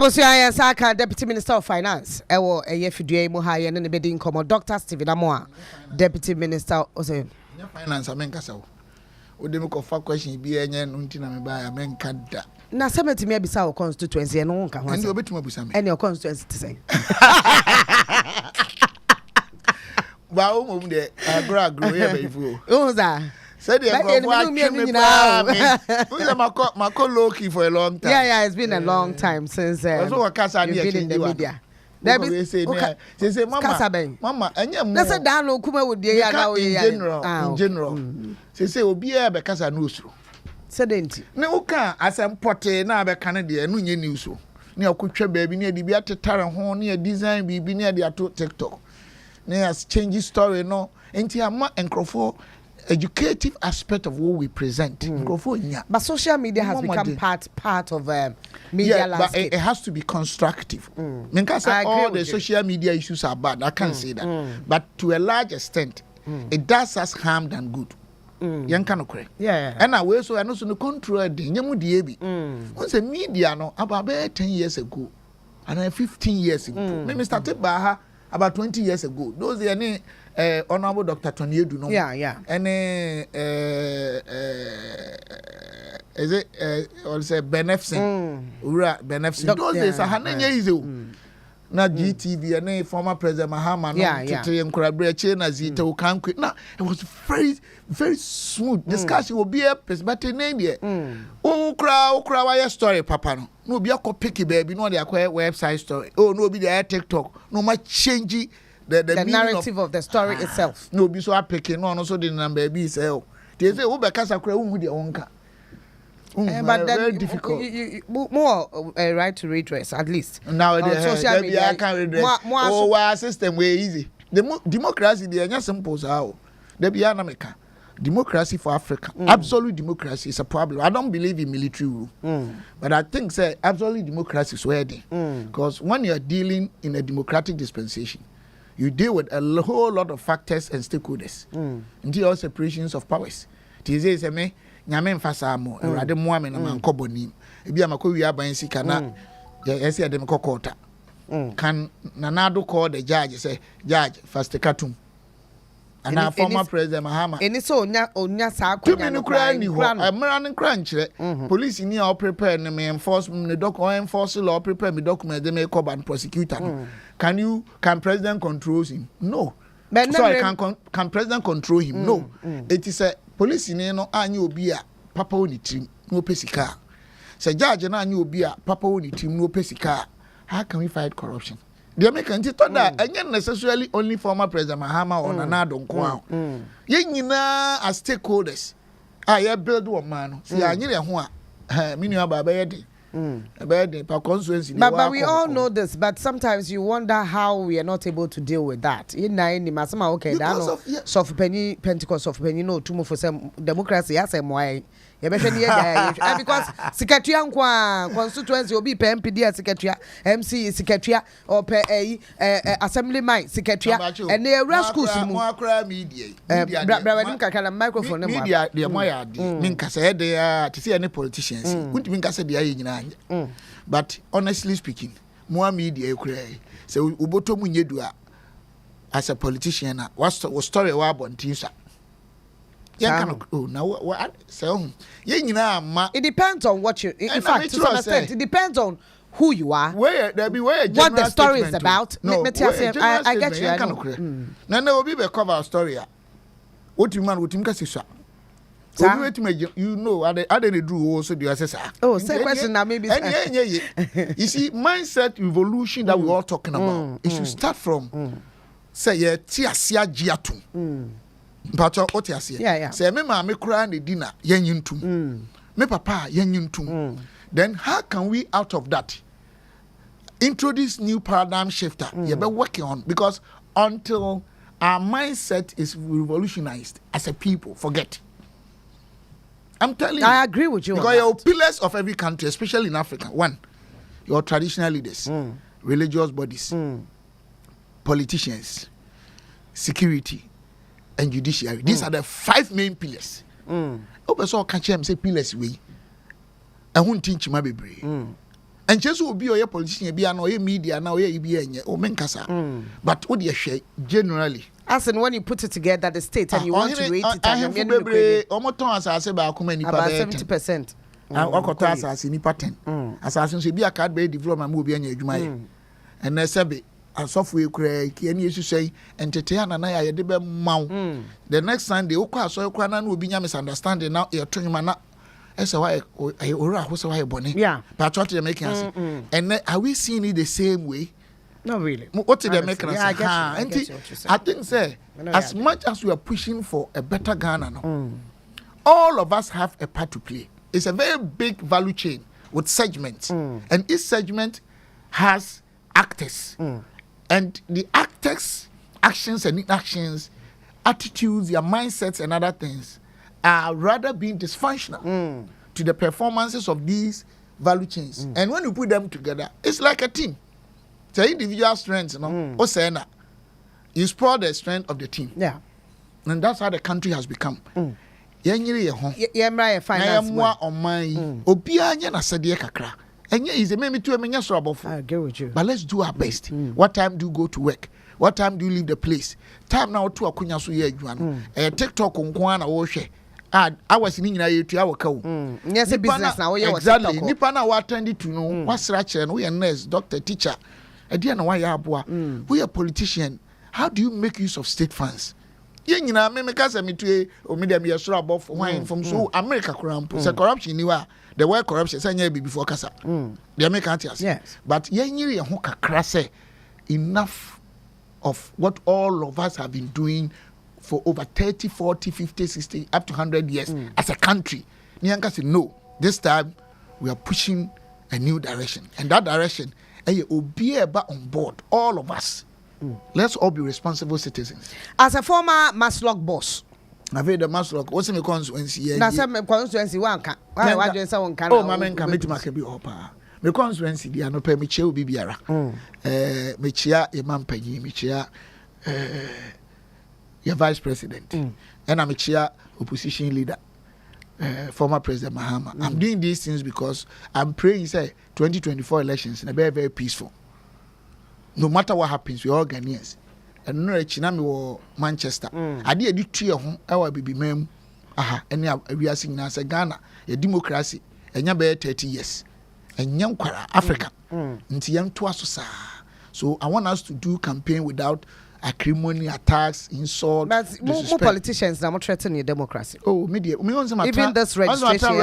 Amoah Saka, Deputy Minister of Finance. Ewo Yefidue Muhaye and the bidding como Dr. Stephen Amoah, Deputy Minister of Finance. I mean, Casso. Would you go for question be a yen until I buy a man can't. Na semeti me bisa o constituency and no kan And you bit mo bisa me. And your constituency to say. Wow, mum de agro here before. Oh za. Said you go Mako Loki for a long time. Yeah, it's been a long time since you've been in the media. They say mama and that's a down kuma would be in general. Say obi e be kasa no usuro. Sedenti. Ne uka asem pote na be Canada no nye news o. Ne akotwa baabi ne de bi atetare ho ne design bibi ne de ato TikTok. Ne has change story no. Enti ama enkrofo educative aspect of what we present. But social media has become part of media landscape. But it has to be constructive. All the social media issues are bad. I can't say that. But to a large extent, it does us harm than good. Yeah. And I will so I know so no control the once a media no about 10 years ago and 15 years ago. Me started by about 20 years ago. Those are any Honorable Dr. Tony Edu no. Yeah. And is it also Benefsin? Benefsin. Those days are hananya easy. Na GTV and former President Mahama no collaborate na zita o kan na it was very smooth discussion will be a place but in there okra why story papa no be a picky baby no dey akwa website story no be the TikTok no much change the narrative of the story itself no be so picking no so the number be say they say wo be kasa kra wu de wonka. But very difficult. More right to redress at least. Now social media I can't redress. Our system way easy. The democracy they are just simple how. They be America. Democracy for Africa. Absolute democracy is a problem. I don't believe in military rule. But I think say absolute democracy is worthy. Because when you are dealing in a democratic dispensation, you deal with a whole lot of factors and stakeholders. Until all separations of powers. Tize say me nyame mfasa mo urade mo ame na mankoboni ebi amako wi aban sika na ese ade mkokota kan nanado call the judge say judge first katum ana former president Mahama eni so onya sa akonya no kra ni ho amra ne kra nkyere police ni a prepare ne me enforce me enforce law prepare me document they may call and prosecutor can president control him no sorry can president control him no it is a police ni no anya obi a papa oni tim no pesika say judge na anya obi a papa oni tim no pesika how can we fight corruption they make anti to that and necessarily only former president Mahama or Nanado nko ye nyina as stakeholders ye build one man see anyere ho a me nua baba ye de Constituency. But we all know this, but sometimes you wonder how we are not able to deal with that. In Masama, okay, soft penny Pentecost of penny no too for some democracy as a why. Because secretary constituency will be PMPD secretary, MC secretary or assembly mind secretary and they rescue microphone media the moya minka say they are to see any politicians wouldn't minka say they but honestly speaking more media say uboto mu nyedua as a politician was story wa bontinsa it depends on what you in fact to some extent it depends on who you are what the story is about. I get you. Now will be the cover story what you man with him kasi you know I didn't do also the assessor. Oh, same question now maybe. You see mindset evolution that we all talking about it should start from say tiasia giatum but what you say say me ma me kura na dinner yanyintum me papa yanyintum then how can we out of that introduce new paradigm shifter you be working on because until our mindset is revolutionized as a people forget I'm telling you I agree with you because you're pillars of every country especially in Africa one your traditional leaders religious bodies politicians security and judiciary. These are the 5 main pillars. Obeso catch them say pillars we. I won't teach my baby. And and just will be a politician be an or media now ye be o menkasa but what you share generally as in when you put it together the state and you want to rate it and you omoton asase ba akoma nipa about 70%. Okoto asase nipa 10 asase so bi akad be development mo bi anya adwuma ye and na sebe asofo ekura ki ani esu sei entete anana ya ye de be maw the next Sunday okwa aso ekura na obi nya misunderstanding na ye tonwuma na ese why ora ho se why bone but what they making us and are we seeing it the same way? Not really. What they making us? I think say as much as we are pushing for a better Ghana now, all of us have a part to play. It's a very big value chain with segments, and each segment has actors, and the actors' actions and inactions, attitudes, their mindsets, and other things are rather being dysfunctional to the performances of these value chains. And when you put them together, it's like a team. It's an individual strength, you know. You spoil the strength of the team. Yeah. And that's how the country has become. I agree with you. But let's do our best. What time do you go to work? What time do you leave the place? Time now to akunya so ye adwan. TikTok nko na wo hwe. I was in India to our cow. Yes, a business now. Exactly. Nipa na what attended to know what's ratchet and we are nurse, doctor, teacher. Adiana why aboa. We are politician. How do you make use of state funds? Yenina me make me to o me dem yesoro above wine from so America cramp. Say corruption ni wa. The word corruption say nya before kasa. The American tias. Yes. But yenyiri ho kakra say enough of what all of us have been doing for over 30, 40, 50, 60, up to 100 years as a country. Nyanka said, no, this time we are pushing a new direction. And that direction, will be on board, all of us. Let's all be responsible citizens. As a former Maslock boss, I've heard the Maslock, what's my constituency? That's a constituency one can. Why do you say one can? Oh, my man, come to my opa. My constituency, they are no pay me chill bibiara. Me chia, a man pay me chia, your vice president, and I'm a chair opposition leader, former President Mahama. I'm doing these things because I'm praying, say, 2024 elections, and they're very, very peaceful. No matter what happens, we're all Ghanaians. And no, Chinami or Manchester. I did a 2 year home, our baby ma'am. And we are seeing as a Ghana, a democracy, and you're 30 years. And young Africa, into young Twasosa. So I want us to do campaign without acrimony, attacks, insult. But more politicians are not threatening democracy. Oh, media. Even this registration.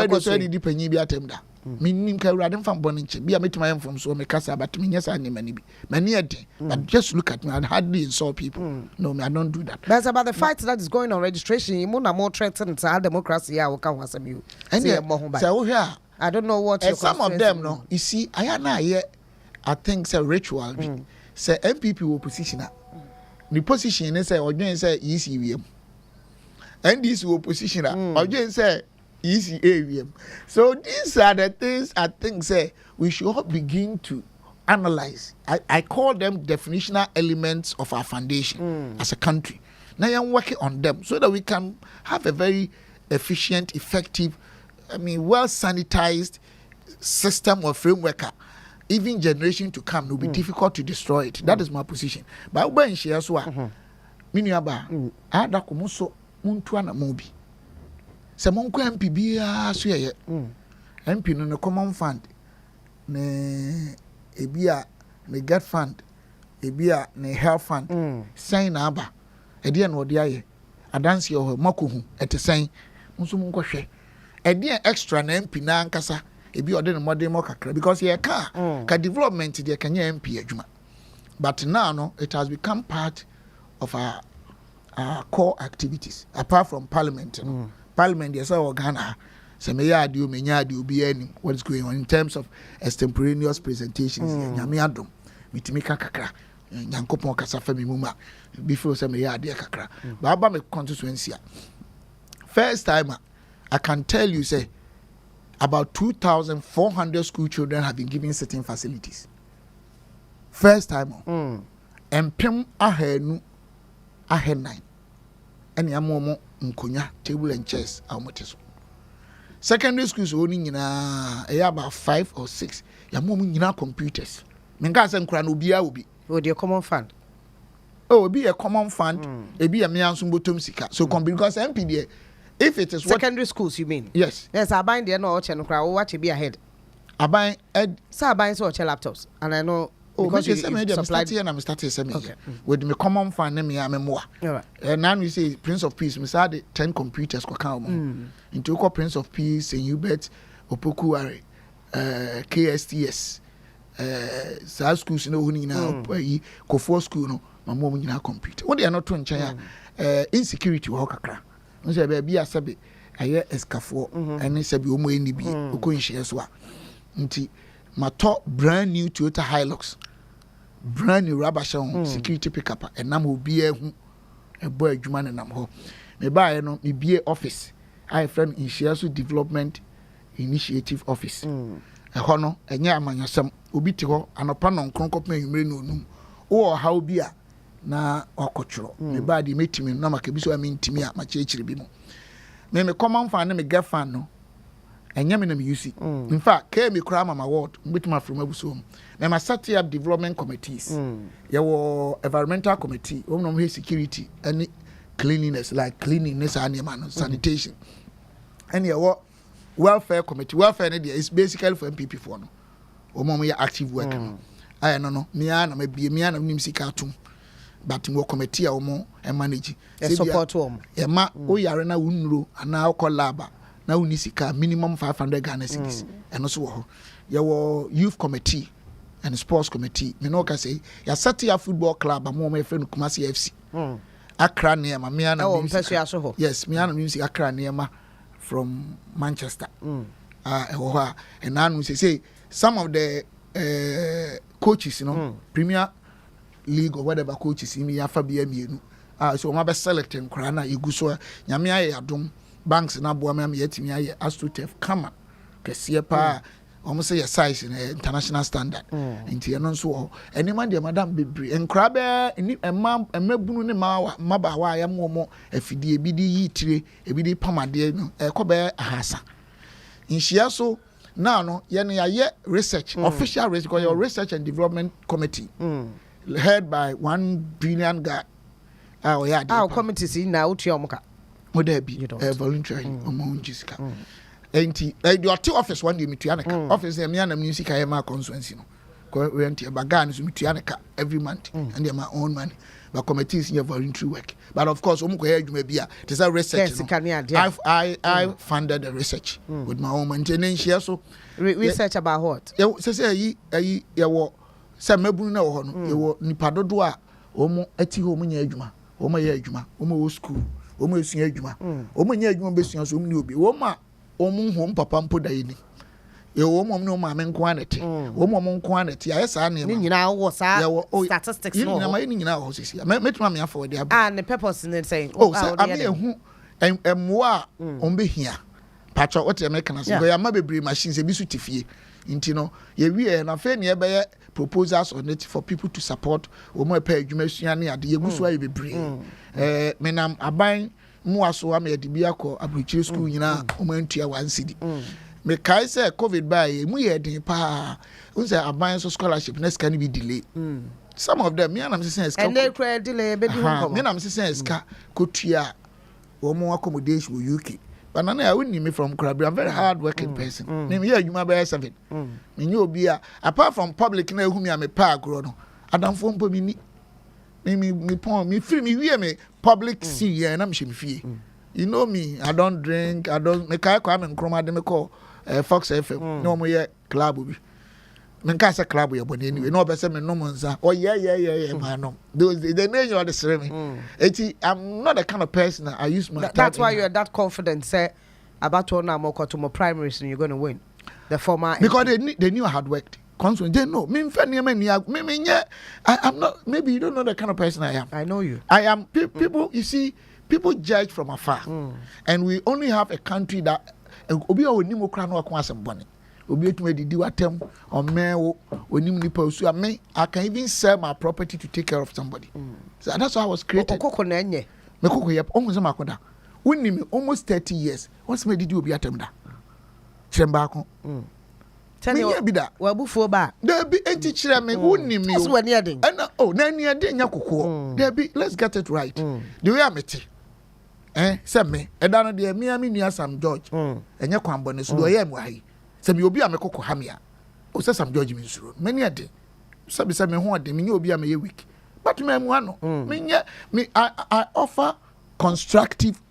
Meaning, I from Boninche. Be a meet my from so Mikasa, but me, yes, I need many. But just look at me, I hardly insult people. No, I don't do that. That's about the fight that is going on registration. You more threatened to our democracy. I will come once you. So here, I don't know what some of them, no. You see, I think it's a ritual. Say MPP opposition. The position is say or say ECVM. And this opposition or say ECAVM. So these are the things I think say we should all begin to analyze. I call them definitional elements of our foundation as a country. Now I'm working on them so that we can have a very efficient, effective, well sanitized system or framework. Even generation to come, it will be difficult to destroy it. That is my position. But when she has one, Miniaba, I da Kumuso, Muntuana Mobi. Some MPB, so ye, MP no common fund, ne Ebia, ne get fund, Ebia, ne health fund, sign Abba, a dear no dia, a dance your Mokuhu, at the same, Musumunko, a dear extra MP na Kasa. Ebi ode no modern kakra because here ka development there can MP adwuma. But now no, it has become part of our core activities apart from parliament. Parliament yes our Ghana say me ya ade o menya ade obi anim what is going on in terms of extemporaneous presentations nyame adom mitimi kakra nyankopon kasa fa me muma before say me ya ade kakra ba ba me constituency first time I can tell you say about 2,400 school children have been given certain facilities. First time. And Pim ahenu ahenine. And yamomo nkonya table and chairs almoteso. secondary schools only nyina about 5 or 6 ya mo nyina computers me nka say nkura no bia obi o the common fund be a common fund e be a me anso botom sika so because MPD if it is secondary schools you mean yes I bind there no oche no kra wo watch be ahead aban ed so I bind so oche laptops and I know because you supplied here and I'm starting semi with me common fund me Amoah and now you say Prince of Peace me say 10 computers ko kan into ko Prince of Peace and you bet Opokuare KSTS sa schools no hu nyina yi Kofo school no mamo nyina computer what they are not to nchen insecurity wo kakra no say be bia sabe aye escafo ene sabe omo eni bi okonhye so a nti mato brand new Toyota Hilux brand new rubber shell security pickup enam obi ehu ebo adwuma ne nam ho me baaye no me bie office I friend Initial Development Initiative Office ɛhɔ no ɛnyɛ amanyɔsɛm obi te hɔ anopa no nkronkɔpɛ nwumre no onum wo ha obi a na wakɔtworo me baa de metimi na maka bi so amintimi a makyerɛkyerɛ bi mu me common fan ne me get fan no ɛnyɛ me na me use in fact ke me kura mama ward mbetuma from abusom me ma set up development committees yɛwɔ environmental committee wo no mo security and cleanliness like cleanliness and sanitation and yɛwɔ welfare committee welfare ne is basically for MPP for no omo ya active work I no me ana me bie me ana nim sika atum but mo committee a omo e manage support omo e ma o yare na wunuro ana akọ lab na wuni sika minimum 500 Ghana cedis eno so wo ye wo youth committee and sports committee me no ka say ya set ya football club mo me friend Kumasi FC Accra ne ma me ana yes me ana nim sika Accra ne ma from Manchester. And now say some of the coaches, you know, Premier League or whatever coaches in me afa BMU. So my best selecting Krana Iguso, Yamia Yadum, Banks and Abuama Yetimi Astrutef, Kama, Kasiapa, almost say a size in international standard. Into your non so any man, dear Madame Bibri, and Crabbe, and Mam, and Mebunu Mabawa, Yamomo, FD, BD, tree, a BD Pamade, a Kobe, Hassa. In Shiaso, now, no, Yania research, official research, your research and development committee, led by one brilliant guy. Our committee see now to Yomoka. Would there be voluntary among Jessica? Enti your two office one day mituaneka office me na music I ma constituency no ko rent e bagan so mituaneka every month and they my own money but committees here voluntary work but of course omo ko ya adwuma bia it is a research I funded the research with my own maintenance share so research about what say ayi wo say mabunu na wo ho no ye wo nipa dodo a omo ati ho omo nya adwuma omo ya adwuma omo wo school omo esu adwuma omo nya adwuma besu so omo ni obi wo ma omo hom papa mpo da yini e omo no ma me nko anete omo nko anete ayesa na ni nyina wo sa statistics no ni nyina wo sisi metuma me afọ de the purpose in saying am ehu emmoa ombehia pacho what you make na so ya ma bebre machines e bi su tifie nti no ye wie na fe ne be proposals on it for people to support omo e pa adwuma sua ne ade ye gusu aye bebre menam aban muaso am yedi bia ko abrochire school nyina omo antua 1 cedi me kai say covid by mu ye den pa unse aban so scholarship na ska ni be delay some of them me am say ska and they credit delay be di home me am say ska kotua omo accommodation wo UK but na I wouldn't me from Krabi. I'm very hard working person me here adwuma by 7 me nye obi a apart from public na ehu me am pa agro no adamfo mpo mi ni me pon me free me wie me public see here na me fie you know me I don't drink I don't me kai kwa me nkroma de me call Fox FM no mo ye club bi me nka say club ye boni anyway no be say me no mo nza oh yeah man no they know you are the same I'm not the kind of person that I use my that's why you're that confident say about Onua to more primaries and you're going to win the former because they knew I had worked constantly. They know me I'm not, maybe you don't know the kind of person I am. I know you. I am people you see people judge from afar and we only have a country that obi o ni mo kra no akon asembone obi etuma didi watem o me onim nipa osu me I can even sell my property to take care of somebody so that's how I was created okoko na enye me koko yep almost makoda woni me almost 30 years once me didi obi atem da Chembako. Tell be that. Well, before back. There be anti chairman who name you. That's what you're doing. And oh, Nanya Yakuko. There be, let's get it right. The way I met it. Send me, and down there, me, I mean, you some George. And your quambon is do I am why. Some you'll be a Meko Hamia. Oh, says some George Miss Room. Many a day. Some say me what they mean you'll be a week. But me, one, me, I offer constructive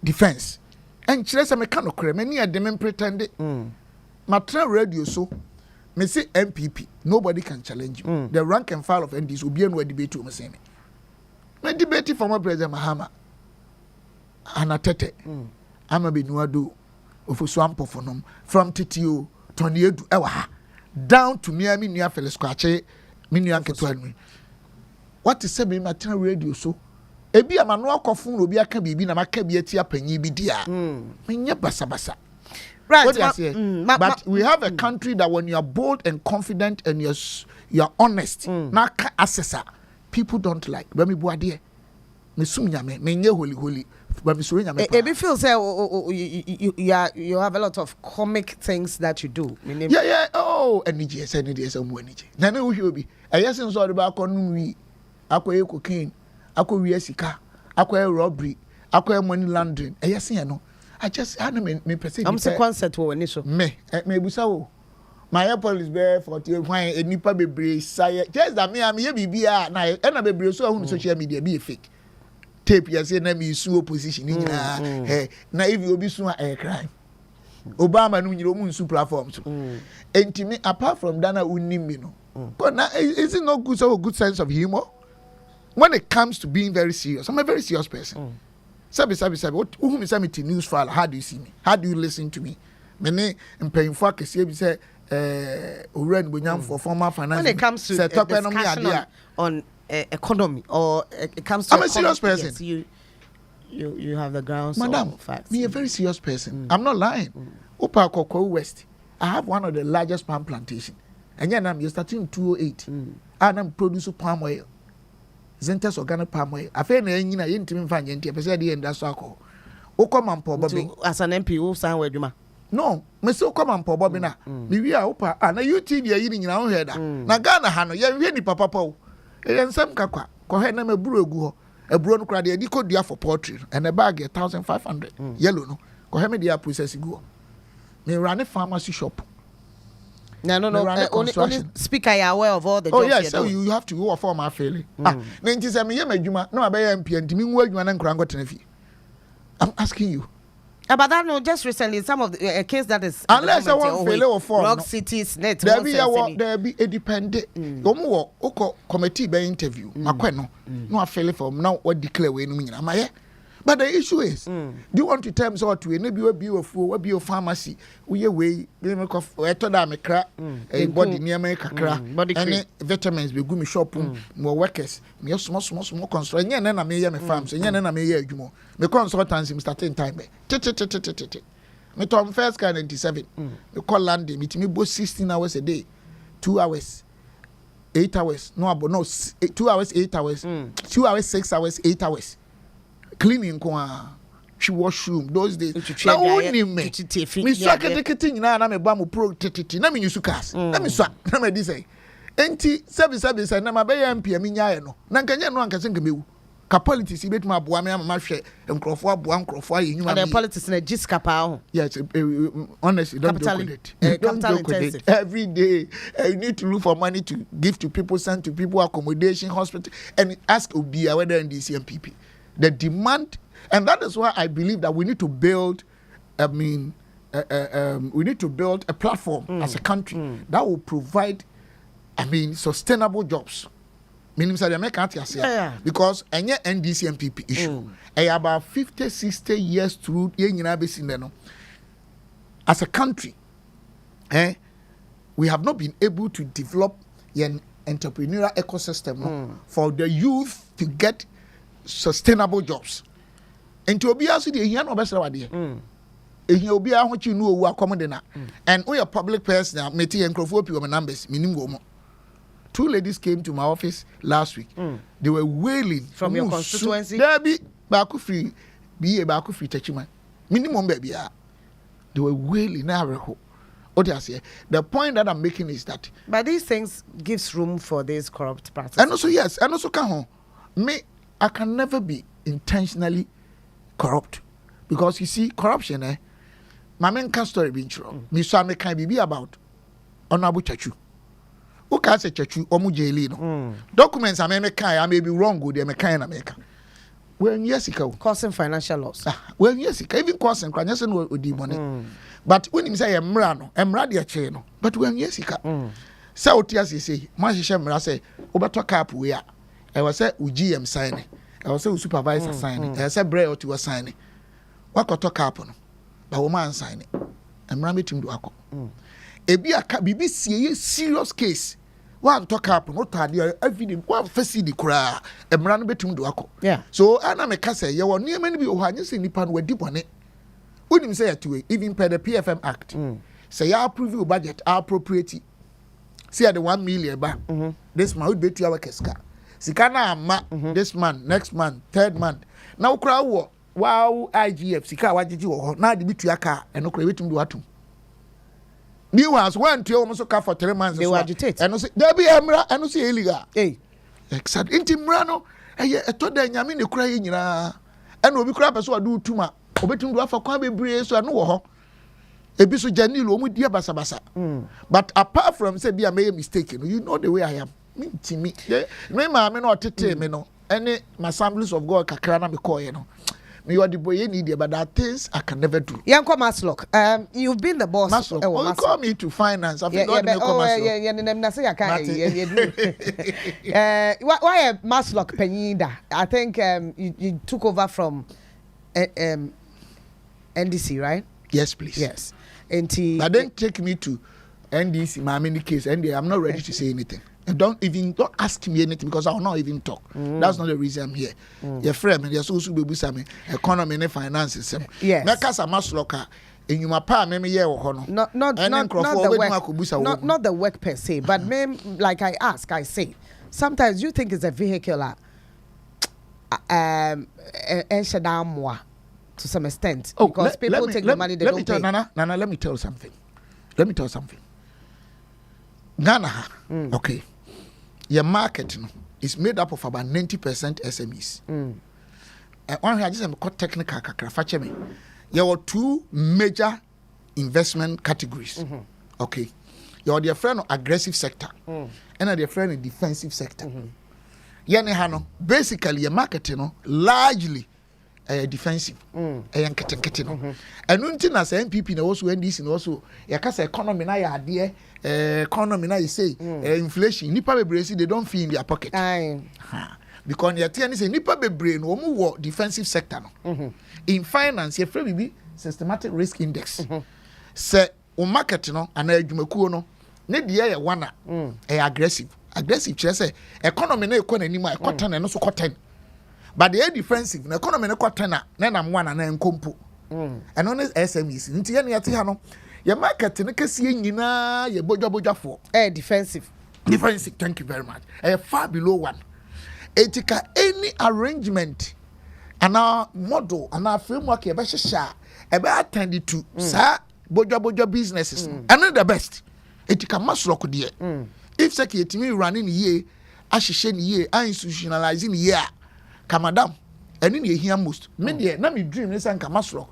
defense. And Chile, I'm a kind of crime. Many a demon pretended. Matra radio so me say MPP nobody can challenge you. The rank and file of NDs will be anywhere debate to me say me debate former President Mahama Anatete ama be nuado ofuswampo fonom from TTO Tony Edu ewa down to me nua Felix Kwache me nua nketo anu what is say me matra radio so ebi amano akofun obi aka bibi na maka bi atia panyi bi dia me nya basa right, but we have a country that when you are bold and confident and you're honest, now assessor, people don't like. When me boade, me sumnya me nye holy. When me sunya me. It feels say you have a lot of comic things that you do. Yeah. Oh, energy, energy. Nane who be. Ayasin so the back on we. Akwa cocaine, akwa we sika, akwa robbery, akwa money laundering. Ayasin no. I just had me perceive. I'm the concert when so. Me busa my police bear 40 why a nipa bebre say just that me am here bibia na e na bebre so on social media be fake. Tape you say na me su opposition ni na na if you obi su a crime. Obama no nyiro mu su platform so. Entimi apart from Dana unnim me no. But now is it not good so a good sense of humor? When it comes to being very serious, I'm a very serious person. Sabi. What who is me news file? How do you see me? How do you listen to me? Many paying for case you say for former finance. When it comes to discussion on economy or it comes to I'm a serious person. Yes, you have the grounds. Madam, facts. Me a very serious person. I'm not lying. Upa Koko West. I have one of the largest palm plantation. And yet I'm starting in 208. And I'm producing palm oil. Zentas organic palm oil. I feel na nyina yentimi mfa nyenti pese de ndaso akọ. Okoma mpo bobi. As an MP who san wadwuma. No, me se okoma mpo bobi na. Me wi a opa na UT dia yiri nyina ho heda. Na Ghana ha no ye hwe ni papa paw. E nsem kakwa. Ko he na maburu egu ho. Eburo no kra de di ko dua for poultry and a bag 1500. Yellow no. Ko he me dia process egu ho. Me run a pharmacy shop. No. Only speaker, you are aware of all the jobs. Oh yes, so you have to go for my failing. Then say me adwuma no abe MP and me nwu adwuma na nkran gotenafi. I'm asking you. But that no, just recently some of the case that is unless I want fail or form Rock City's net. There be a dependent. Omo wo committee be interview. Makwe no I fail for now what declare we no nyina maye. But the issue is, do you want to tell me so to be a pharmacy? We way make of mekra a body near me kakra any vitamins be gumi shop more workers me small construct nya na me farms nya na me adwumo me consultancy me starting time me tom first car 97 me call landing me bo 16 hours a day 2 hours 8 hours no 2 hours 8 hours 2 hours 6 hours 8 hours cleaning kwa she washroom those days na woni me so akete nyina na me ba mo pro tititi na me nyusu cars na me so na me di say enti service na ma be ya mpia me nyae no na nkanye no ankase nkamewu ka politics betima aboa me ama hwe nkrofo aboa nkrofo aye nyuma me politics na jiska pa ho yes honestly don't joke with it capital intensive every day you need to look for money to give to people, send to people, accommodation, hospital, and ask Obia whether in the CMPP the demand, and that is why I believe that we need to build we need to build a platform as a country that will provide sustainable jobs. Meaning that America because any NDC and PP issue about 50-60 years through as a country, we have not been able to develop an entrepreneurial ecosystem for the youth to get sustainable jobs. And to be also the here no best idea. Here be a what you know who are common and we are public person meeting and crowd people numbers minimum. 2 ladies came to my office last week. They were wailing from your constituency. There be baku free churchman. Minimum baby. They were wailing. The point that I'm making is that. But these things gives room for these corrupt practices. And also, yes, and also, I can never be intentionally corrupt. Because you see, corruption, my main story being true. Me so I can be about Honorable Chachu. Who can say Chachu or Mujelino? Documents I may be wrong with the American America. When yes, causing financial loss. Well, yes, even causing financial with the money. But when you say Emradia chain, but when yes, so yes, you say, Mashisha say, Obato cap we are. I was say UGM signing. I was say supervisor signing. I said Bray to a signing. What got to happen? But woman signing. Emrami team do ako. A BBC serious case. One talk happen, what are the every one facing the cry, a man between do ako. Yeah. So Anna Mekasa, you were near many people who had seen Nipan were deep on it. Wouldn't say to it, even per the PFM Act. Say, I approve your budget, I appropriate it. See at the 1 million back. This man would be to our Keska. Sikana, this month, next month, third month. Now, crowd, wow, IGF, Sika, what did you now the bit your car and no credit to do at New house went to almost car for 3 months. They will agitate. And say, there be Emra, and see illegal. Hey. Exactly. In Timrano, I told them, I mean, the crying, and will be crap as well do too much. Obetum do for Kwabe Bray, so I know. A bit of Janilo with dear Basabasa. But apart from say, be a may mistaken, you know the way I am. Me, remember, I'm not a me no. Any my assemblies of God, Kakrana, me call you know. Me are the boy you need, but there are things I can never do. Yanko Maslock, you've been the boss. Maslock, you call me to finance. I think God me call Maslock. Why Maslock Penida? I think you took over from NDC, right? Yes, please. Yes. But then take me to NDC, my mini case, and I'm not ready to say anything. And don't ask me anything because I will not even talk. That's not the reason I'm here. Your friend, and you're also be with economy and finances. Yes. Because I'm Maslock. In your pa, maybe yeah, not the work per se, but like I ask, I say, sometimes you think it's a vehicular Amoah to some extent because people take the money they don't pay. Nana, let me tell you something. Ghana, okay, your market is made up of about 90% SMEs. One I just got technical kakra me. There were 2 major investment categories. Okay, you are the friend of aggressive sector, and the friend of defensive sector. Basically, your market, largely defensive. And until as MPP also NDC also, your economy na ya idea, economy na you say inflation. Nipa bebree they don't feel in their pocket. Because your thing is nipa bebree no more defensive sector. In finance, your friend be systematic risk index. Say o market and adwumakuo no, ne dia ye wana aggressive. Aggressive say economy na ekɔ n'anim a ekɔtɛn no so kɔtɛn. But the defensive, the economy na kwatena na nam wana na nkompo. And on SMEs. Nti ye na yate ha no. Your market ne kese nyina ye boja for. Defensive. Defensive, thank you very much. Far below 1. Etika any arrangement and our model and our framework e be hyehyɛ e be attend to sa boja businesses. And the best. Etika Maslock de. If security me running ye, ahyehyɛ ni ye, institutionalizing ye. Madam, and in here most. Many na me dream is and Maslock.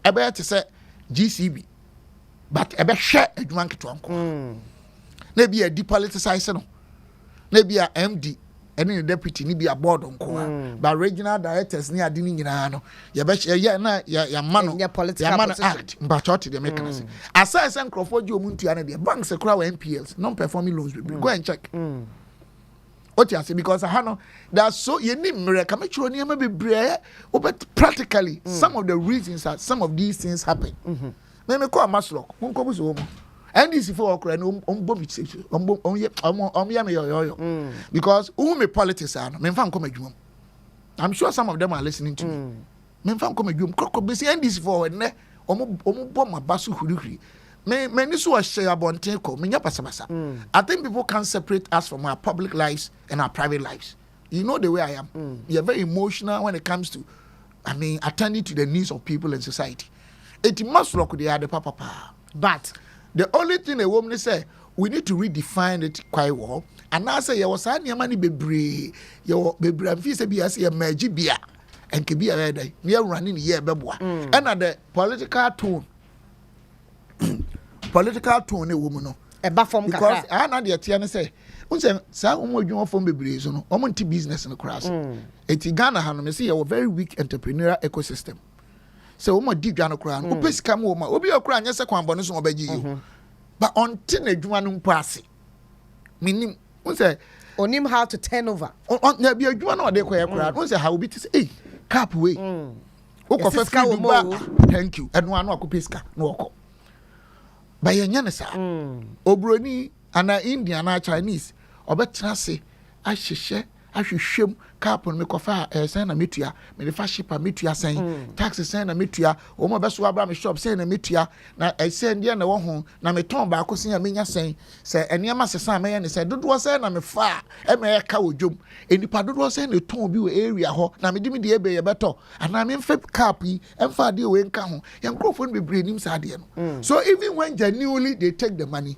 I better say GCB, but I better share a drunk to uncle. Maybe a depoliticization, maybe a MD, and in a deputy, maybe a board uncle. But regional directors near Dinino. You bet ya man, your political act, but out to the mechanism. As I send Crawford, you munti and the banks a crowd NPLs, non performing loans. Go and check. What you say because I know that's so you need miracle. Make sure you be brave. But practically, some of the reasons that some of these things happen. Let me call Maslock. And this is for because who me politics are I'm sure some of them are listening to me. Men fan come and this for and many so share bonteko menya pasabasa. I think people can't separate us from our public lives and our private lives. You know the way I am. You're very emotional when it comes to attending to the needs of people in society. It must look the other papa. But the only thing a woman say, we need to redefine it quite well. And I say, you was any money be your baby and fee be as a magic beer and can be a day near running here, beboa. And at the political tone, a woman. A baffom because I know the Tiana say, unse sa umojun from bebre so no omonti business no crash eti Ghana ha no me say a very weak entrepreneurial ecosystem so umo di dwa no kra no pesika mo ma obi okra anya se kwanbo no so obaji you but unti na adwuma no mpo ase minim unse onim how to turn over na bi adwuma no de koye kra unse how obi ti say eh cap we wo fa free ba thank you eno anu akopesika no okọ ba yenya ne sa obroni ana Indian na Chinese obetra se ahihye ahwehwem cap no me kofa sen na metua me fa shipa metua sen tax sen na metua o mo beso abra me shop sen na metua na sen dia na wo ho na me ton ba ko sen ya menya sen se eniema sesan me ye ne se dodo sen na me fa e me ka odwom enipa dodo sen na ton bi wo area ho na me dimi de ebe ye beto ana me mfa cap yi emfa de we nka ho ye nkrofo no bebre nim sa de no so even when genuinely they take the money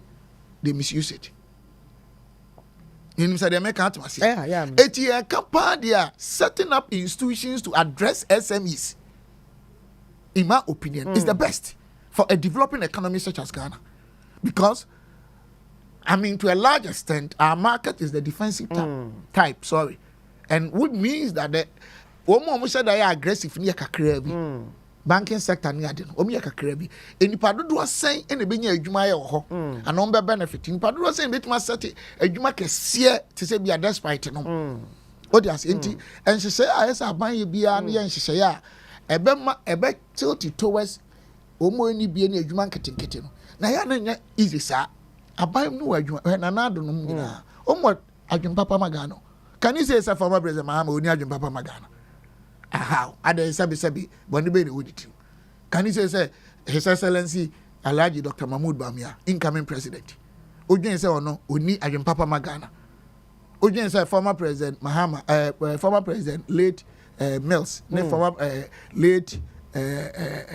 they misuse it. You say they make out massive. Yeah. They are setting up institutions to address SMEs. In my opinion, is the best for a developing economy such as Ghana, because I mean, to a large extent, our market is the defensive type. Sorry, and which means that the woman said they are aggressive near Kakrebi. Banking sector ni ade no omi yakakra enipa dodo sen ene benya adwuma ye ho and on be benefit enipa dodo sen betima set adwuma kese te se bia despite no odias enti enhyehyɛ ayesa aban ye bia no ye nhyehyɛ a ebe tilt towards omo ni bia ni adwuma nketenkete no na ya na easy sa aban no adwuma na na do no nyina omo adwuma papa magano can you say former president Mahama oni adwuma papa magano how ada sabi boni be would it can you say his excellency Alhaji Dr. Mahmoud Bamia incoming president odwen say ono oni adwen papa magana odwen say former president Mahama former president late Mills former late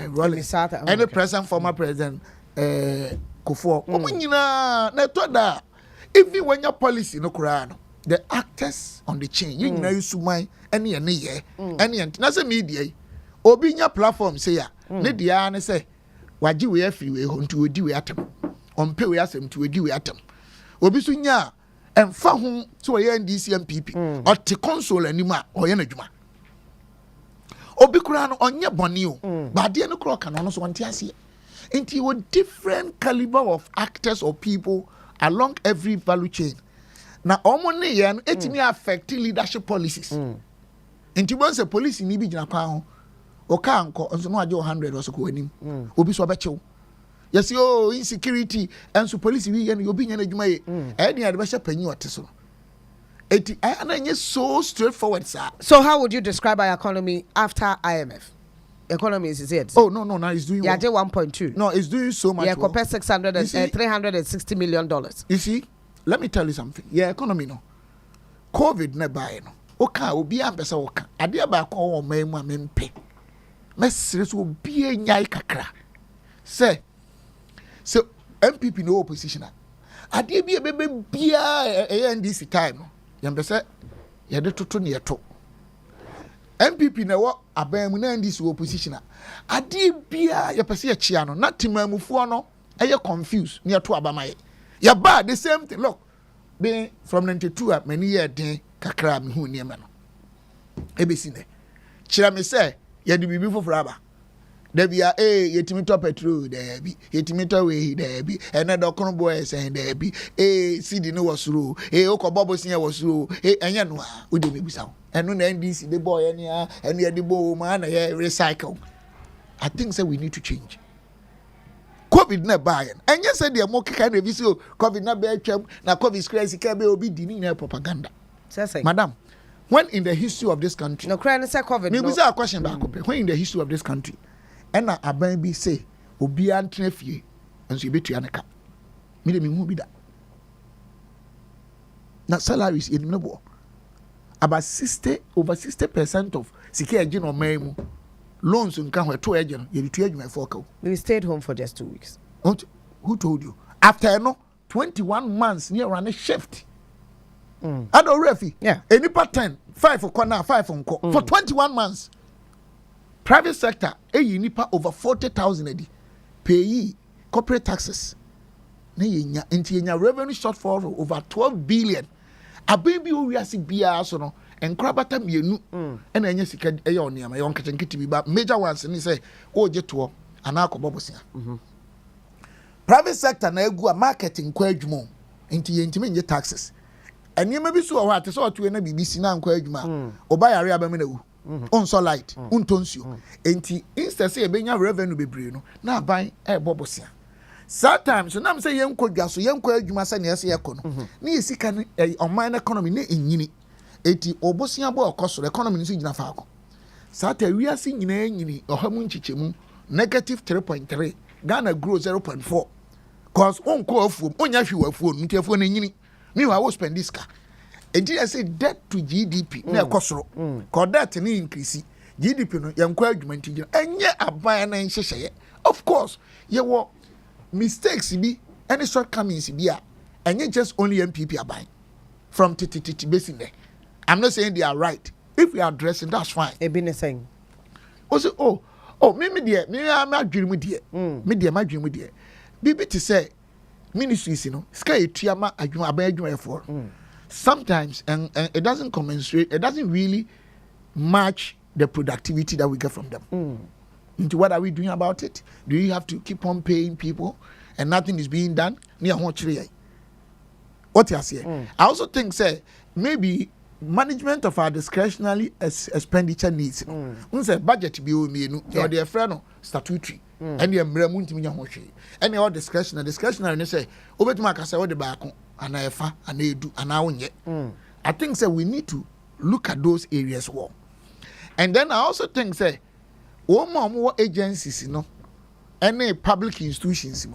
Rollins and the present former president Kufuor omunyina na to da even when your policy no kura no the actors on the chain you know you sumai any na say media obi nya platform say ya ne dia ne say waji we afi we ho nti odi we atem ompe we asem nti odi we atem obi so nya emfa ho so ye NDC MPP o te console anima o ye na dwuma obi kura no onye bone o ba de no kura ka no so wonte ase nti wo different caliber of actors or people along every value chain na omo ne ye no etimi affect leadership policies nti bon se police ni bi gina kwa ho o ka anko nso no age 100 o so ko anim obi so obechew yes yo insecurity enso police wi ye no obi nya na adwuma ye e de ade be hye panyi ote so eti ananye so straightforward sir. So how would you describe our economy after IMF? Economy is it? Oh no, it's doing well. Yeah, 1.2. No, it's doing so much. Yeah, compare $360 million. You see, let me tell you something. Yeah, economy no. COVID ne buy no. Oka obi ambesa oka. Ade ba ko o memu amempe. Mesire so obi enyai kakra. Say so MPP no opposition. Ade bi ebebe bia NDC time no. Yambesa ye de toto ne yeto. MPP na wo aban mu na NDC opposition. Ade bia ye pese ye chia no na timamufuo no eye confused ne yeto abamaye. Ya ba the same thing. Look, be from 92 at many year den kakra me hu niema no. Ebesi ne. Chira me say ye di bibi foforo aba. Da bia yetimi to petrol da bi, yetimi to we da bi, ene do kono boy say da bi, CD no wasuro, okobobo sin wasuro, enye no a odi me bisa wo. Eno na NDC the boy ene a, ene ye di bo ma na ye recycle. I think say we need to change. COVID na buy and yes said the more kind of visit COVID na be atwam na COVID crazy ka be obi di ni propaganda. Madam, when in the history of this country no cry say COVID me be say a question back when in the history of this country and na aban bi say obi antena fie enso you betua neka me dem hu bi da na salaries in no about over 60% of sika agin o man mu loans nka ho to agent you to agent for ka. We stayed home for just 2 weeks. Who told you? After 21 months near run a shift. I don't refi. Yeah. Any part 10, 5 for corner, 5 on call. For 21 months. Private sector, nipa over 40,000 a day. Pay corporate taxes. Nya revenue shortfall over 12 billion. A baby who we are seeing BR so no. And crabata mienu. And then yes, you can ayon my own kitchen kitty but major ones and he say, oh, jet to an alcobobosia. Private sector na egu a marketing kwa adwuma nti yentime nje taxes ene ma bi so ho ate so to na BBC na kwa adwuma oba yare abam na wu on so light untonsuo nti instead say ebenya revenue bebre no na aban e bobosia sometimes na me say yenkodwa so yenkwa adwuma sa na yese yekọ no na yesika ne oman economy na enyini enti obosia bo okoso economy no so gina faako sata wiase nyina nyini ohamu nchichemu negative 3.3 Ghana grow 0.4 cause on call phone onya hwe wa phone nti phone nyini me wa wo spend this car enti I say debt to GDP na ekosoro cause debt ni increase GDP no yankwa adwuma nti gina enye aban na nhyehyeye of course ye wo mistakes bi any shortcomings bi a enye just only MPP aban from tititi basin there. I'm not saying they are right. If we are addressing that's fine. E be saying me ma dwiri mu de ma dwiri mu de bibi to say ministries sky etua ma adwuma aban adwuma for sometimes and it doesn't commensurate, it doesn't really match the productivity that we get from them. Into what are we doing about it? Do you have to keep on paying people and nothing is being done? What you say? I also think say maybe management of our discretionary expenditure needs. Say budget be you or their friend statutory and your mremunti ho hwe. And all discretionary ne say obetuma ka say what the back and efa and edu and awonye. I think say we need to look at those areas well. And then I also think say more agencies any public institutions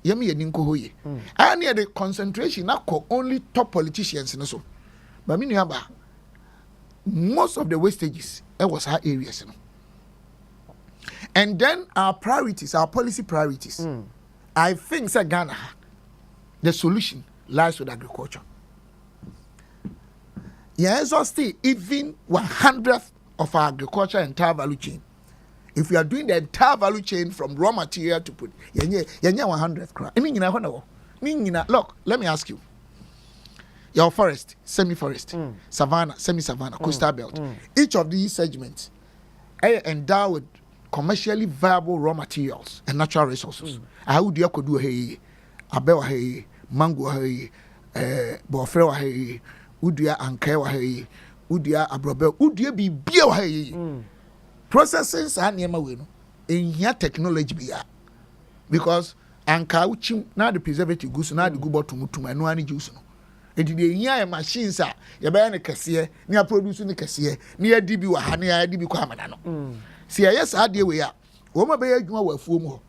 yemi yedi nko hoye. And the concentration na only top politicians so. But most of the wastages was our areas. And then our priorities, our policy priorities. I think Ghana, the solution lies with agriculture. Yes, or still even 100th of our agriculture entire value chain. If we are doing the entire value chain from raw material to put, 100th. Look, let me ask you. Your forest, semi-forest, savanna, semi-savanna, coastal belt. Each of these segments are endowed with commercially viable raw materials and natural resources. I would do kodu hey, abewa hey, mango hey, bofre hey, udia anke hey, udia abrobe, udia bibia hey. Processing sa niema we no. In here technology biya. Because anka uchi na the preservative goods na the gubo tumutum eno ani juice no. Enti de nya machines a ye ba ne kase ne produce ne kase ne ya dibi wa ha ne ya dibi kwa amana no si yes ade we a wo ma be adwuma wa afuo mu ho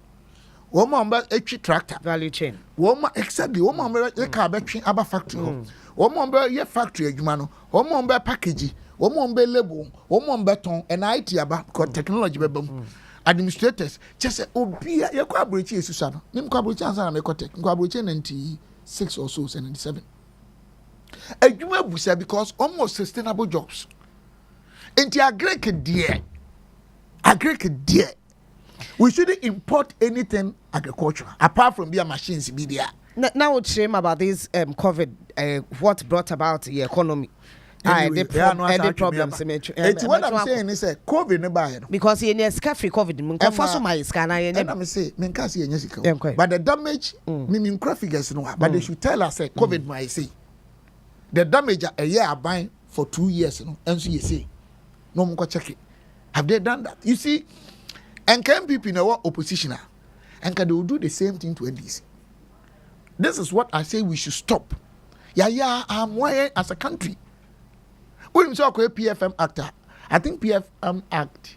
wo ma mba etwi tractor value chain wo ma exactly wo ma mba e ka betwi aba factory ho wo ma mba ye factory adwuma no wo ma mba package wo ma mba label wo ma mba ton and IT aba because technology be bam administrators just obi ye kwa abrochi esusa no nim kwa abrochi ansa na me kotek kwa abrochi 96 or so 97 adwuma busa because almost sustainable jobs enti agrek dear we shouldn't import anything agricultural apart from beer machines be there. Now would shame about this COVID what brought about the economy. Anyway, the problems. It's what I'm saying is COVID ne buy because he is free COVID. My scanner and I'm say but the damage meaning figures no but they should tell us COVID might say the damage a year buying for 2 years and so you say no more check it. Have they done that? You see, and can people in our opposition and can they will do the same thing to NDC. This is what I say we should stop. Amoah as a country. When we talk about PFM Act, I think PFM Act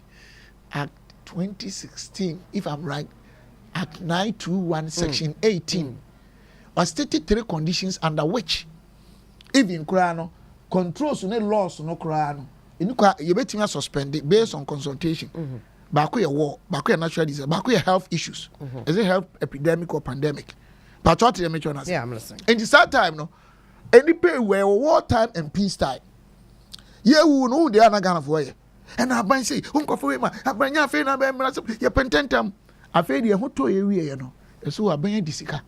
2016, if I'm right, Act 921 Section 18 was stated 3 conditions under which even Kurano controls no laws no Kurano. You bet me suspended based on consultation. baako yɛ war, baako yɛ natural disaster, baako yɛ health issues. Is it health epidemic or pandemic? But what you mention? Yeah, I'm listening. In this time, no, any pay where war time and peace time. Yeah, we know they are not gonna for you. And I ban say, Uncle Fema, I ban ya fe na be mra ya pententam. I fe de ho to ye no. So I ban disika.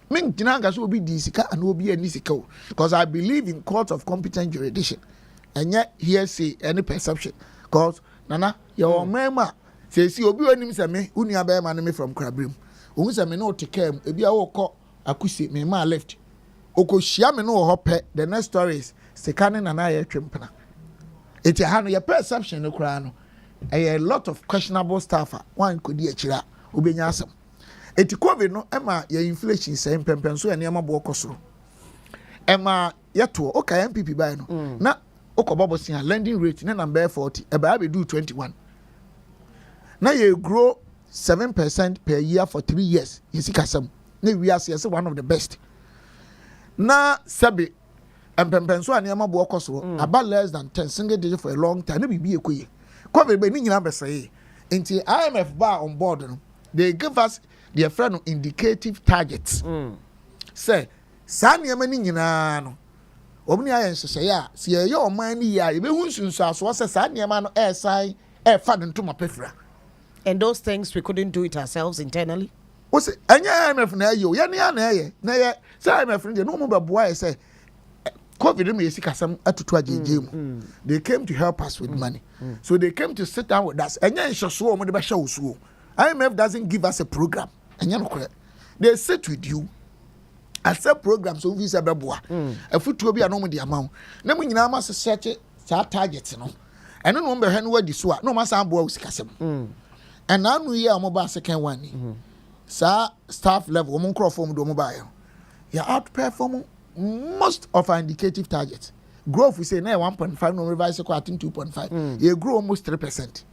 Men tinanga so be disika and obi anisika because I believe in court of competent jurisdiction. And yet here say any perception because nana your mema say see obi onim say me unia be ma me from Krabrim. Ohun say me no take care e bia wo kọ akusi me ma left. Okohia me no ho pe the next story is sekane nana ye twempena. Eti ha no your perception no kra no. A lot of questionable stuff one could di akira obenya asem. Eti COVID no ema ye inflation say pempen so ene ma bo okosoro. Ema yeto okay MPP buy no. Na okobobosia lending rate na number 40 e ba be do 21. Na ye grow 7% per year for 3 years. You see kasam. Na we are say one of the best. Na sabi empempen so ene ma bo okosoro about less than 10 single digit for a long time. Na bibi ekoye. COVID be ni nyina be say. Nti IMF bar on board no. They give us their friend indicative targets. Say sa niam ni nyina no. Omni ayen hye ya se ye o man ni ya ye be hu nsunsu aso se sa niam no sai fa ntoma pefra. And those things we couldn't do it ourselves internally. O se anya IMF na ye o ye na ye say IMF no no mo be boa ye say COVID me yesi kasam atutu agegem. They came to help us with money. So they came to sit down with us. Anya nhyeso o mo de be hye osuo. IMF doesn't give us a program. Anya no correct. They sit with you. Accept programs so visa beboa. Afutuo bi anom de amount. Na mu nyina ma search sa target no. Eno no be hwe no wadi so a no ma san boa usikasem. And now we are mobile second one. Sa staff level mo nkrofo do mobile. You outperform most of our indicative targets. Growth we say na 1.5 no revise ko atin 2.5. You grow almost 3%.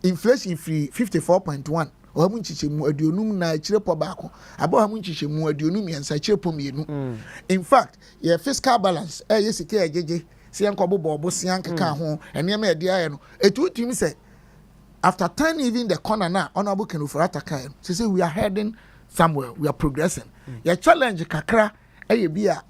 Inflation free 54.1. Ohamu nchichemu aduonum na chire po baako. Aba ohamu nchichemu aduonum yensa chire po mienu. In fact, your fiscal balance yesike ejeje se yankobo bobo se yankeka ho ene ma ede aye no. Etu timi say after turning even the corner now honorable Kenufurata kai say we are heading somewhere, we are progressing. Your challenge kakra bia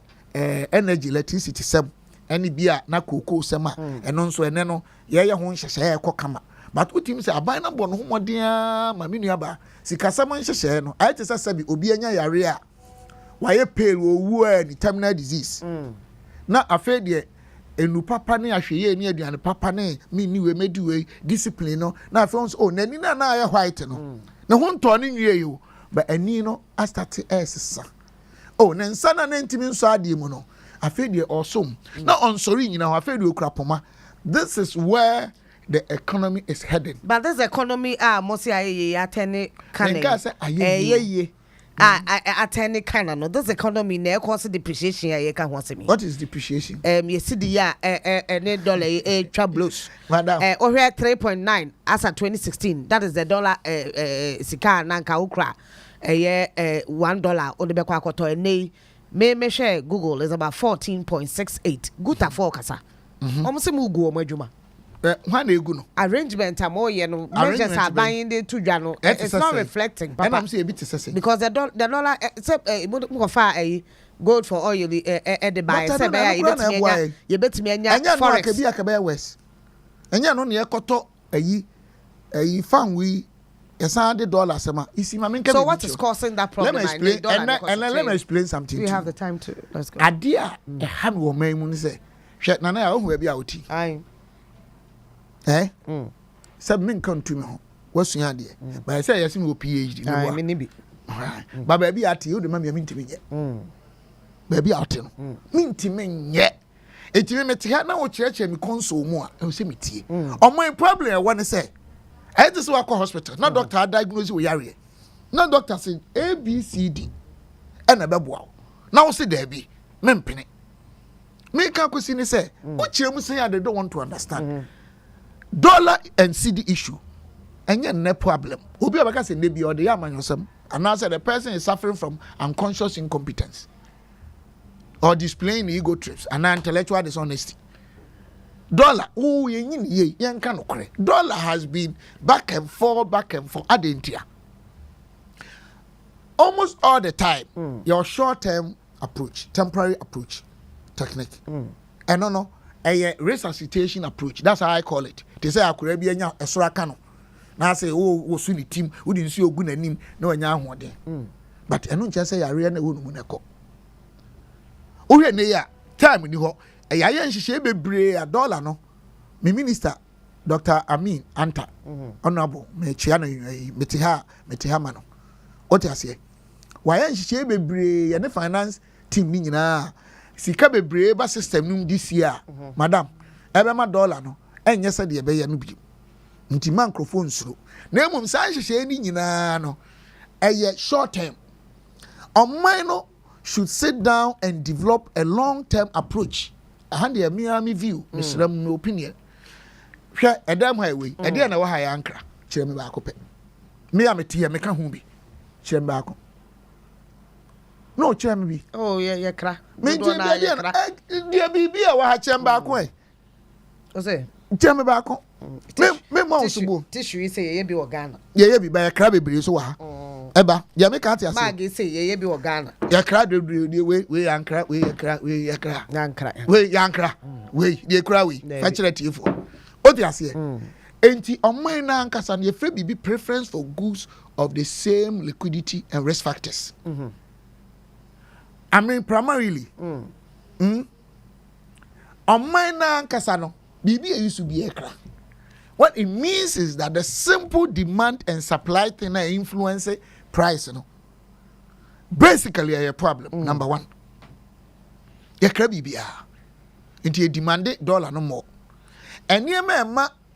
energy electricity sem ene bia na koko sem a eno nso ene no ye ho nhyehyɛ ekɔ but utim say aban na bɔ no homodia ma menua ba sikasam nhyehyɛ no ayete sabi obi anya yare a waye pale owu a ni terminal disease na afa de enu papa ne ahweye ne aduane papa ne ni we mediwe discipline no na afa on oh nani na aye white no na ho ntɔ ne nwie yo but ani no astart esesa oh na nsa na ntimi nso ade mu no afa de osom na onsori nyina ho afa de okurapoma. This is where the economy is heading. But this economy mosi aye atene kanen. Atene kanen no. This economy na cause depreciation aye ka ho asemi. What is depreciation? You see the ya any dollar troubles. Madam. Ohwe 3.9 as at 2016. That is the dollar sika nanka ukra. $1 on the bekwa akoto ene me share Google is about 14.68. Guta for kasa. Almost mu gu omadwuma. When you go arrangement amoye no measures are buying the to jano. It's not reflecting, Papa. And I'm saying a bit because the dollar except gold for oil the buy say you bet me anya forex be akaba west enya no ne ekoto ayi fan we esan the dollar sema isi ma menka. So what is causing that problem? Let me explain and let me explain something. We have the time to let's go. Adia e han wo man mu say hwe na na ho bia oti ai sab men kan to me ho wasua de but say yes me PhD no wa me ni bi ba ba bi ati o de ma me ntimi nye ba bi ati no me ntimi nye etimi meti ha na wo kire me console mu a e se metie my problem e won say I just work at hospital no doctor diagnose we yare no doctor say ABCD and a beboa now say there be mempene me kan kwesi ni say wo kire mu say they don't want to understand dollar and CD issue and no problem obi abaka say ne bi or the amanyosem and now say the person is suffering from unconscious incompetence or displaying ego trips and intellectual dishonesty dollar oh ye yanka no kore dollar has been back and forth adentia almost all the time your short-term approach temporary approach technique and no a resuscitation approach that's how I call it they say akure bi anya esora ka no na say wo su ni team wo di nsu ogu nanim na wanya ahode but eno nche say yare na wo nu neko wo hwe ne ya time ni ho ya ye nhihye bebre a dollar no me minister Dr. Amin Anta honorable me chia no meti ha ma no what you say why nhihye bebre ya ne finance team ni nyina sika bebre ba system num this year madam ebe ma dollar no enye se de ebe ya no bi nti microphone suro na emum san nhihye ni nyina no eye short term on no should sit down and develop a long-term approach. And the Miami view, Mr. My opinion. Share a damn highway, a dear no high anchor, Chairman Bacope. Miami tea, make a humby, Chairman Baco. No, Chairman. Oh, yeah, crack. Me, dear baby, I Chairman Baco. What's it? Chairman Baco. Me, more tissue, say, ye be organa. Ye be by a crabby breeze. Eba, ya make out Maggie say ye be Ghana. Ya crowd we yankra, we yankra. We yankra. We ye crawy. Fetch you for. What you say? Enti on my nankas ye free be preference for goods of the same liquidity and risk factors. I mean primarily. On my nankas no, bibi used to be a cra. What it means is that the simple demand and supply thing influence price, basically a problem. Number one, you can be into a demanded dollar no more. And you may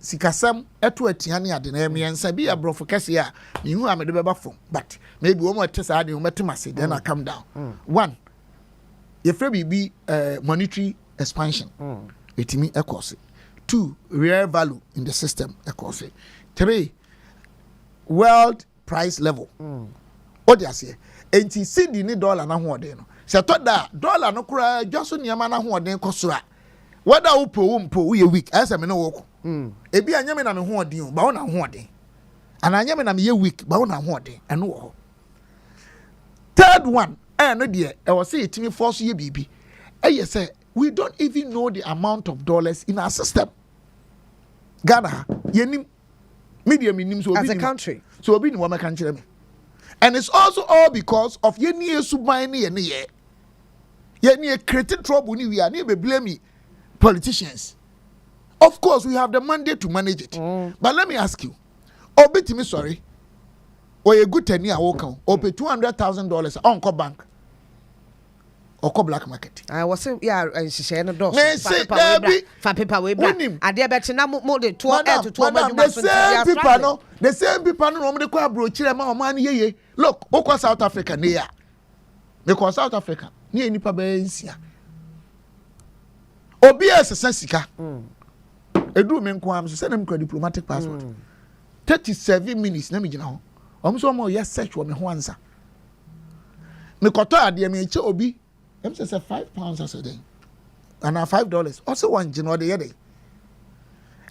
sikasam etu etiani adenemi and say be a bro for Cassia, you am a debaba phone, but maybe one more test I do then I come down. One, if be monetary expansion, it me a course. 2, real value in the system, a course. 3, world price level. What do you say? And you see the dollar na ho de no. Se to da dollar no kura just niam na ho de kosura. Whether umpo we weak, as me no work. E bi anya me na me ho de o, ba wo na ho de. And anya me na me ye weak, ba wo na ho de. Eno wo. Third one, no de e was say it me force ye bibi. E say we don't even know the amount of dollars in our system. Ghana, yenim medium minim so as a country. So obi ni wo meka nkyere me. And it's also all because of yeni esuban ni ye. Yeni created trouble ni we are ni be blame politicians. Of course we have the mandate to manage it. But let me ask you. Obetimi sorry. Or a good 10 year walk on or pay $200,000 on co bank. Or co black market. I was saying, yeah, and she said, no, dog. For paper way back. I dare bet you now more than 12 to 12. The same people no the kwa brochire ma man ye. Look, oko South Africa near. Because South Africa near nipa be nsia. Obi ese sika. Edu me nko am so send them diplomatic passport. 37 minutes na me gina ho. Omso mo yes search wo me ho ansa. Me koto ade me che obi em say £5 as a day. And $5. Also one gina the day.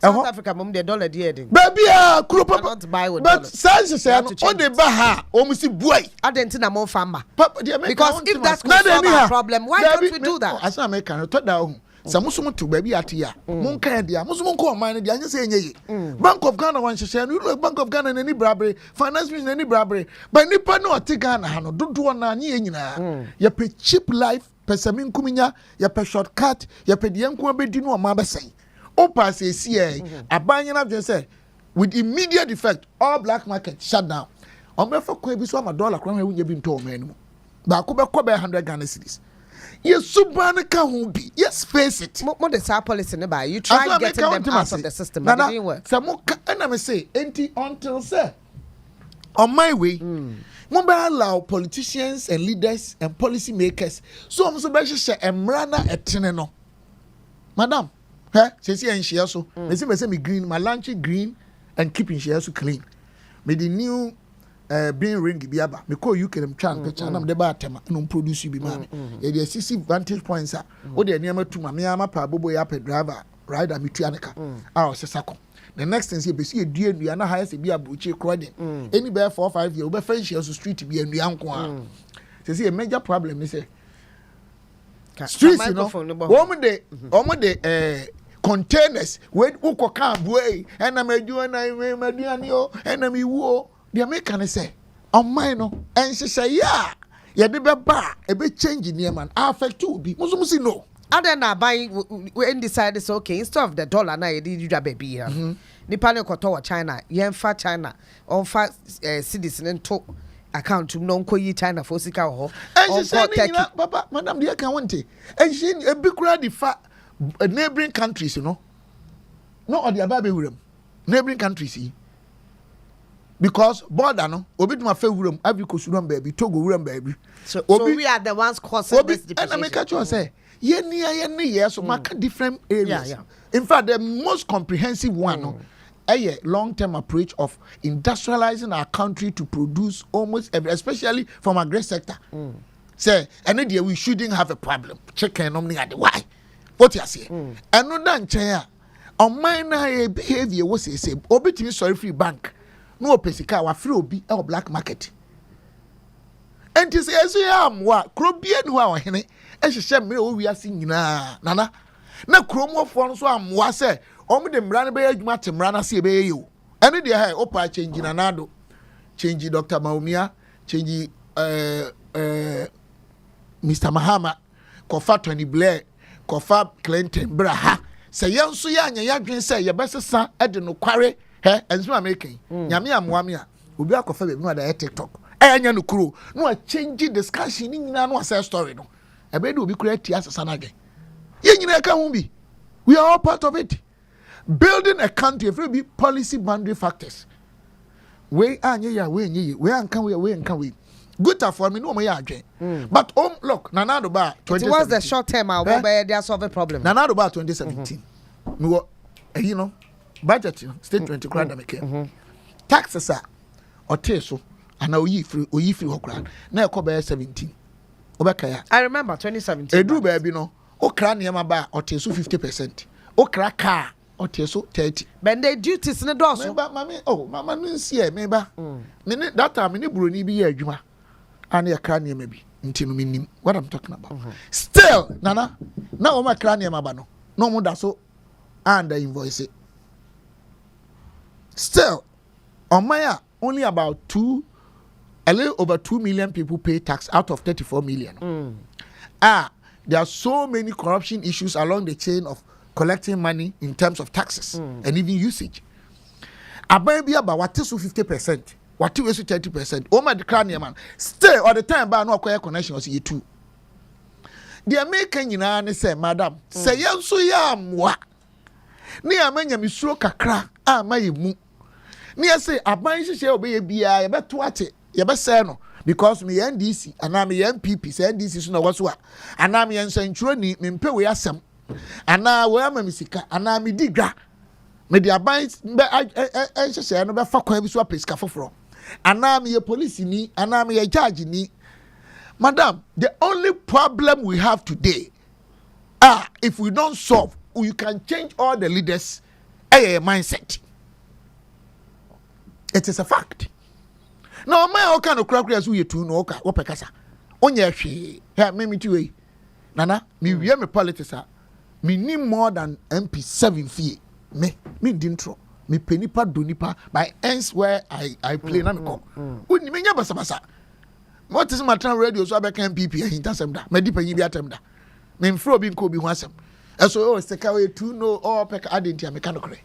South Africa mum the dollar there then. Baby not buy with but sense say on the baha almost boy. Adentina mo farmer. Because if that's a problem, why don't we do that? As American to down. Samusumu to baby at here. Monka dia, Musumu ko man dia say nye. Bank of Ghana wan share no Bank of Ghana any bribery, finance minister any bribery. But nipa no ati Ghana ha no dodo na nye nyina. Ya pe cheap life, pesamin kuminya, ya pe shortcut, ya pe dia nko abedi no ma besai. O pass e abanya na just say with immediate effect all black market shut down. Ombefa ko ebi so ama dollar kran hu nya bi nto o manu. Ba ko be 100 Ghana cedis. Yes, Subanica. Yes, face it. What is our policy nearby? You try getting them out of the system, but it didn't work. And I say, until say, on my way, Mumbai allow politicians and leaders and policy makers. So I'm so basically say, Emrana eteneno. Madam, she and she also. They say me green, my lunch green, and keeping she also clean. Me the new. Being ring biaba me call you can try picture am the bar tema no produce bi ma me e dey 60 vantage points o dey niam to ma me ama pa bobo ya pa driver right amituaneka ah osesako the next thing say be see edua ndua na high say be abuchi crowding any be 4-5 years we friend share so street be ndua nko a say a major problem is say streets you know omo de containers we uko kan boy na madu ani o na mi wo the american say on mine no enhyehyɛ ya ye de be ba e be change near man affect you bi muso no other na buy we decide say okay instead of the dollar na ye di dwa baby here nipa ne koto wa China yen fa China on fa citizen to account no nko yi China for sika ho on ko papa madam dey can want e bi kura di fa neighboring countries you know no or the ababe wuram neighboring countries yi because border no obi tuma fa wuram Ivory Coast wuram baby Togo wuram baby so we are the ones causing this depreciation and I make sure say ye so maka different areas in fact the most comprehensive one a long-term approach of industrializing our country to produce almost every, especially from agri sector say and then we shouldn't have a problem chicken why what you say and no dan chen on minor behavior was say obitimi sorry free bank no pesika wa free obi e black market and you say Amoah krobie no a ohene e hyehyɛ mmere o wiase nyina nana na kromofo no so Amoah say omo de mmra ne be adwuma te mmra na se be ye o ene de ha opa change na nado change Dr. Maumia change Mr. Mahama kofa Tony Blair kofa Clinton braha say yenso ya anya yadwen say ye besesa e de no kware he enso American nyame Amoah me a obi akofa be no da TikTok anya no kuro no a change discussion ni nyina no say story no e be de obi kura tia asesa na again ye nyina ka hu bi we are all part of it. Building a country, if it be policy boundary factors. We anye ya we nye we anka we. Good for me no me ya adwen. But look, Nanado ba 2017. It was the short term I will be there solve a problem. Nanado ba 2017. Me wo you know budget state 20 grand make. Taxes are oteso ana oyi free hokran. Na e ko be 17. Obeka ya. I remember 2017. Edu ba bi no. Okra niam ba oteso 50%. Okra car oteso 30. But the duties ne do so. Mama no see me ba. Me that time me broni bi ye adwuma. Ana kra niam bi. Nti no minim what I'm talking about. Still nana na o ma kra niam ba no. No mo da so and invoice it. Still on my only about a little over 2 million people pay tax out of 34 million. There are so many corruption issues along the chain of collecting money in terms of taxes and even usage. Aban bi about what is 50%, what is 30%. Oh my declare man. Still all the time ba no acquire connection was you too. The American nyina say madam, say yenso ya Amoah. Ni amanya misuro kakra amaye mu. Ni say aban hye obeye bia ye beto ate, ye be say no. Because me NDC and I'm MPP say NDC so na waso a and I'm nsanturo ni me mpe we asem and na we am misika and I'm digwa me the aban be ehye no be fa kwan bi so apeska foforo and I'm a police ni and I'm a judge ni. Madam, the only problem we have today if we don't solve, you can change all the leaders mindset. It is a fact. No man o kan okura as we tu no oka wo pekasa onye hwe he me tu we nana me wie me politics me ni more than MP 7 fee me dintro me penipa do nipa by ends where I play na me ko woni me nya basa what is my radio so abeka MPP ahintasem da me dipa yin bi atem da me mfro bi nko bi ho asem eso o seka we tu no o peka adentia me kan okre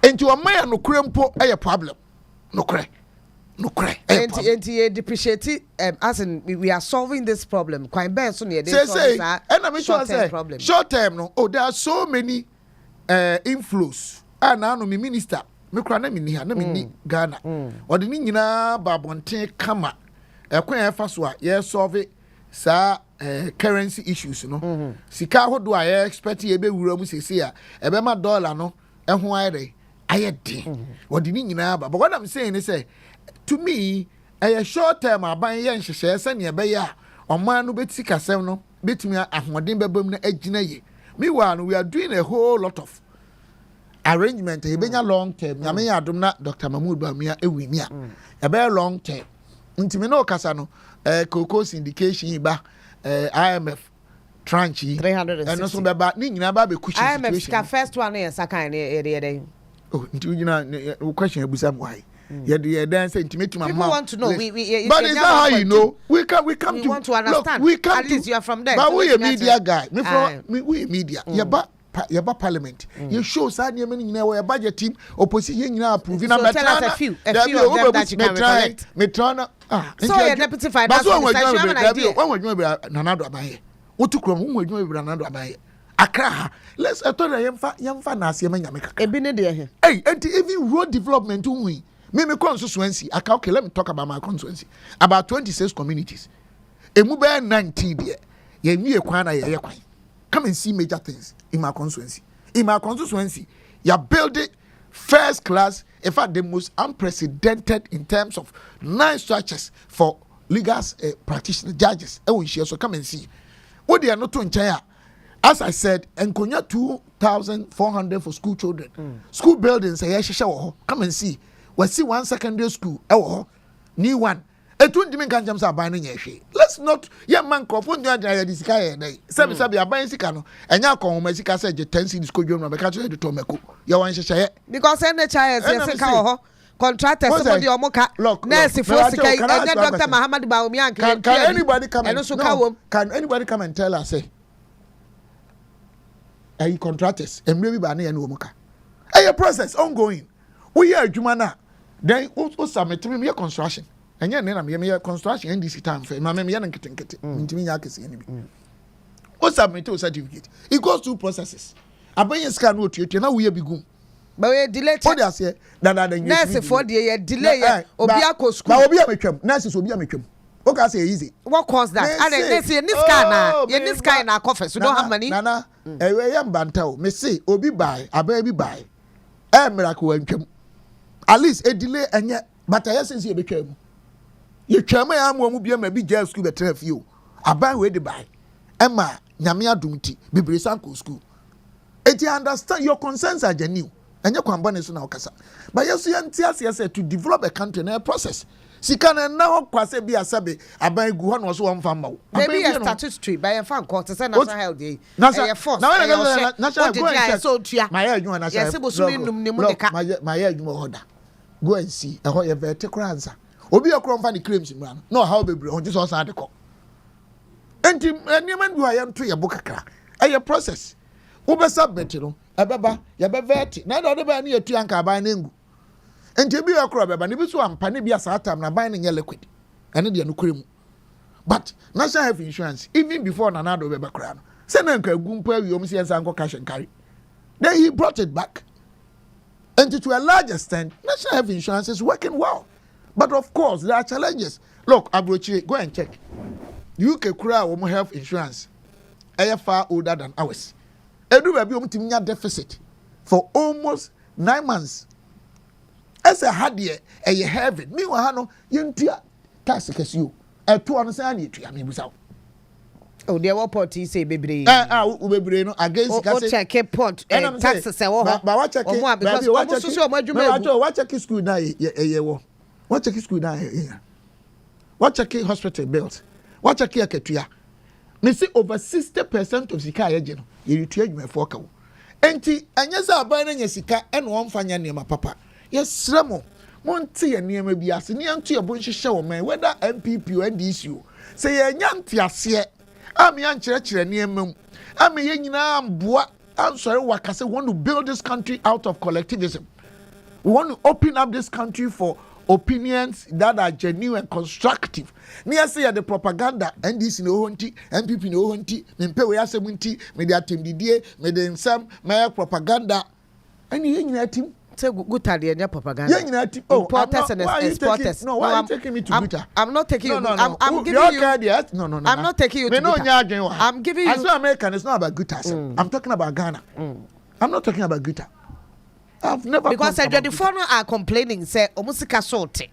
enti o man no kure mpo problem no kure. And depreciate as in we are solving this problem. Quite bad so near short term no. Oh, there are so many inflows. Now no me minister. Me kra na me ni ha na me ni Ghana. Odi ni nyina babonten kama. Ekwan fa so a ye solve sa currency issues no. Sika hodo a ye expect ye be wura mu sese a ebe ma dollar no ehun ayre ayede. Odi ni nyina ba. But what I'm saying is say to me, a short term aban yen hyehyɛ sɛ ne be ya ɔman no beti kasɛm no betumi ahoɔden bɛbam na agyina ye meanwhile we are doing a whole lot of arrangement ebenya long term nyame ya adom na Dr. Mahmoud Bawumia ewimia ebe long term ntimi na okasa no cocoa syndication ba IMF tranche 360 eno so beba ni nyina ba be cushion situation IMF ka first one is sakan ere oh nti nyina question abusa mo hai you then say intimate my mouth. People want to know. But is that how you know? We come we to want to understand. Look, we come at least you are from there. But so we a media guy. We media. Yaba parliament. You show sad you mean budget team opposition you approving. So tell us a few of them that you can recollect. Metrana. So your deputy finance minister, you have an idea. One would Nanado Abaye. What to come? Who would you Nanado Abaye? Accra. Let's I told young fancy Yamaka. Ebine there. Hey, and even road development we. Me constituency. Okay, let me talk about my constituency. About 26 communities. Emu be 19 there. Ye ni ekwana ye kwan. Come and see major things in my constituency. In my constituency, you are building first class, in fact, the most unprecedented in terms of 9 structures for legal practitioners, judges. So come and see. What they are not doing, as I said, Enkonya 2,400 for school children. School buildings, come and see. We see one secondary school, new one. Let's not, yeah, man, confund the sky. Sabi abayin sikano. Enya ko homa sika say je 10 cedis ko dwom na be ka to tomeko. Ya wan hyehyeye. Because NHIS yes sika ho. Contractors somebody omoka. Nurse for sika enya Dr. Muhammad Bawumia can anybody come and can anybody come and tell us say hey contractors emre bi ba na ye no omoka. Hey process ongoing. We are adwuma na then o submit me construction. And yeah, me construction NDC time for my me nkete ntimi nya akese ni bi. O submit o certificate. It goes through processes. Abayin scan no tuetue na we bigum. But we delay. What they say that nurse for the delay obi akọ school. Ba obi ametwam nurses obi ametwam. O ka say easy. What caused that? And they say this guy na, this guy na coffers. We don't have money. Nana, we yam bantao. Me say obi buy, abayi buy. Miracle wantwam. At least a delay and but I sense you became. You chama ya mu bia ma bi jail school better few. Aban we dey buy. Emma nyame adumti bibire sanko school. Eti understand your concerns are genuine. Anya kwamba so na okasa. But yes you antiase to develop a country na process. Sika na na kwase bi asabe aban gu ho no so won fam ma. Maybe a statutory by a fan court say national health day. National force. Now national go and so tua. My adwuma national. Yes bo so num ne mu de ka. My adwuma hoda. Go and see. Eho ye vertical answer. Obi akro mfa ni claims mra no how bebre on Jesus ade ko enti eniman bi ayam to ye bokakra eye process wo be submit no ebeba ye be vet na do be na yetu anka ban na ngu enti bi akro beba ne bi so ampa ne bi asatam na ban na nye liquid ene de no kremu but national health insurance even before na do beba kra no say na nka gumpa wi om se nko cash and carry then he brought it back and to a large extent national health insurance is working well. But of course, there are challenges. Look, Abrochi, go and check. UK Kura Women Health Insurance, far older than ours. Edu baby umtiminya deficit for almost 9 months. As a hard year, you have it. Meanwhile, no, you tax case you. To understand it, I mean, without. Oh, there were parties say baby. Baby, no against. Oh, check port taxes. But what check? Because what check school now? What check school down here? What check hospital bills? What check ketua? Me say over 60% of sika agent no you retua me for ka. Enti anya za aban na nya sika e no mfanya niam papa. Yes remo. Monte ye niam bi ase ne anto ye bon hyehyɛ wo man whether MPP or NDC. Say ye nya ntiase. Ami ankyerɛkyerɛ niam mu. Ami ye nyina amboa ansɔre wakase want to build this country out of collectivism. We want to open up this country for opinions that are genuine and constructive. Near say the propaganda NDC no honti, MPP no honti, mempe we asemunti, me the atemdidie, me the nsam, me propaganda. Any yen team say good idea propaganda. Yen team. Oh, importers and exporters. No, why are you taking me to Guta? I'm not taking you. I'm giving you. No. I'm not taking you to Guta. I'm giving you. As American, it's not about Guta. I'm talking about Ghana. I'm not talking about Guta. I've never because the foreign are complaining say omusika sote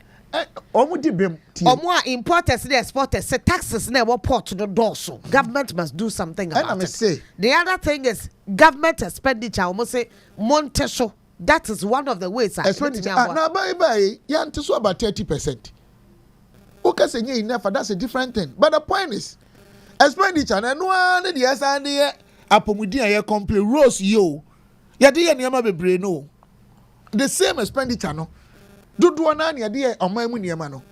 Omu importers and exporters say taxes na port to the door so government must do something about it. The other thing is government expenditure almost say Montesho. That is one of the ways. Expenditure. Now, bye, you so about 30%. Okay, say enough. That's a different thing. But the point is, expenditure. And one the yes and the apomudi ya complete rose yo. Ya di ya niyama bebre no. The same expenditure no. Do anani ya di ya omamu niyama no.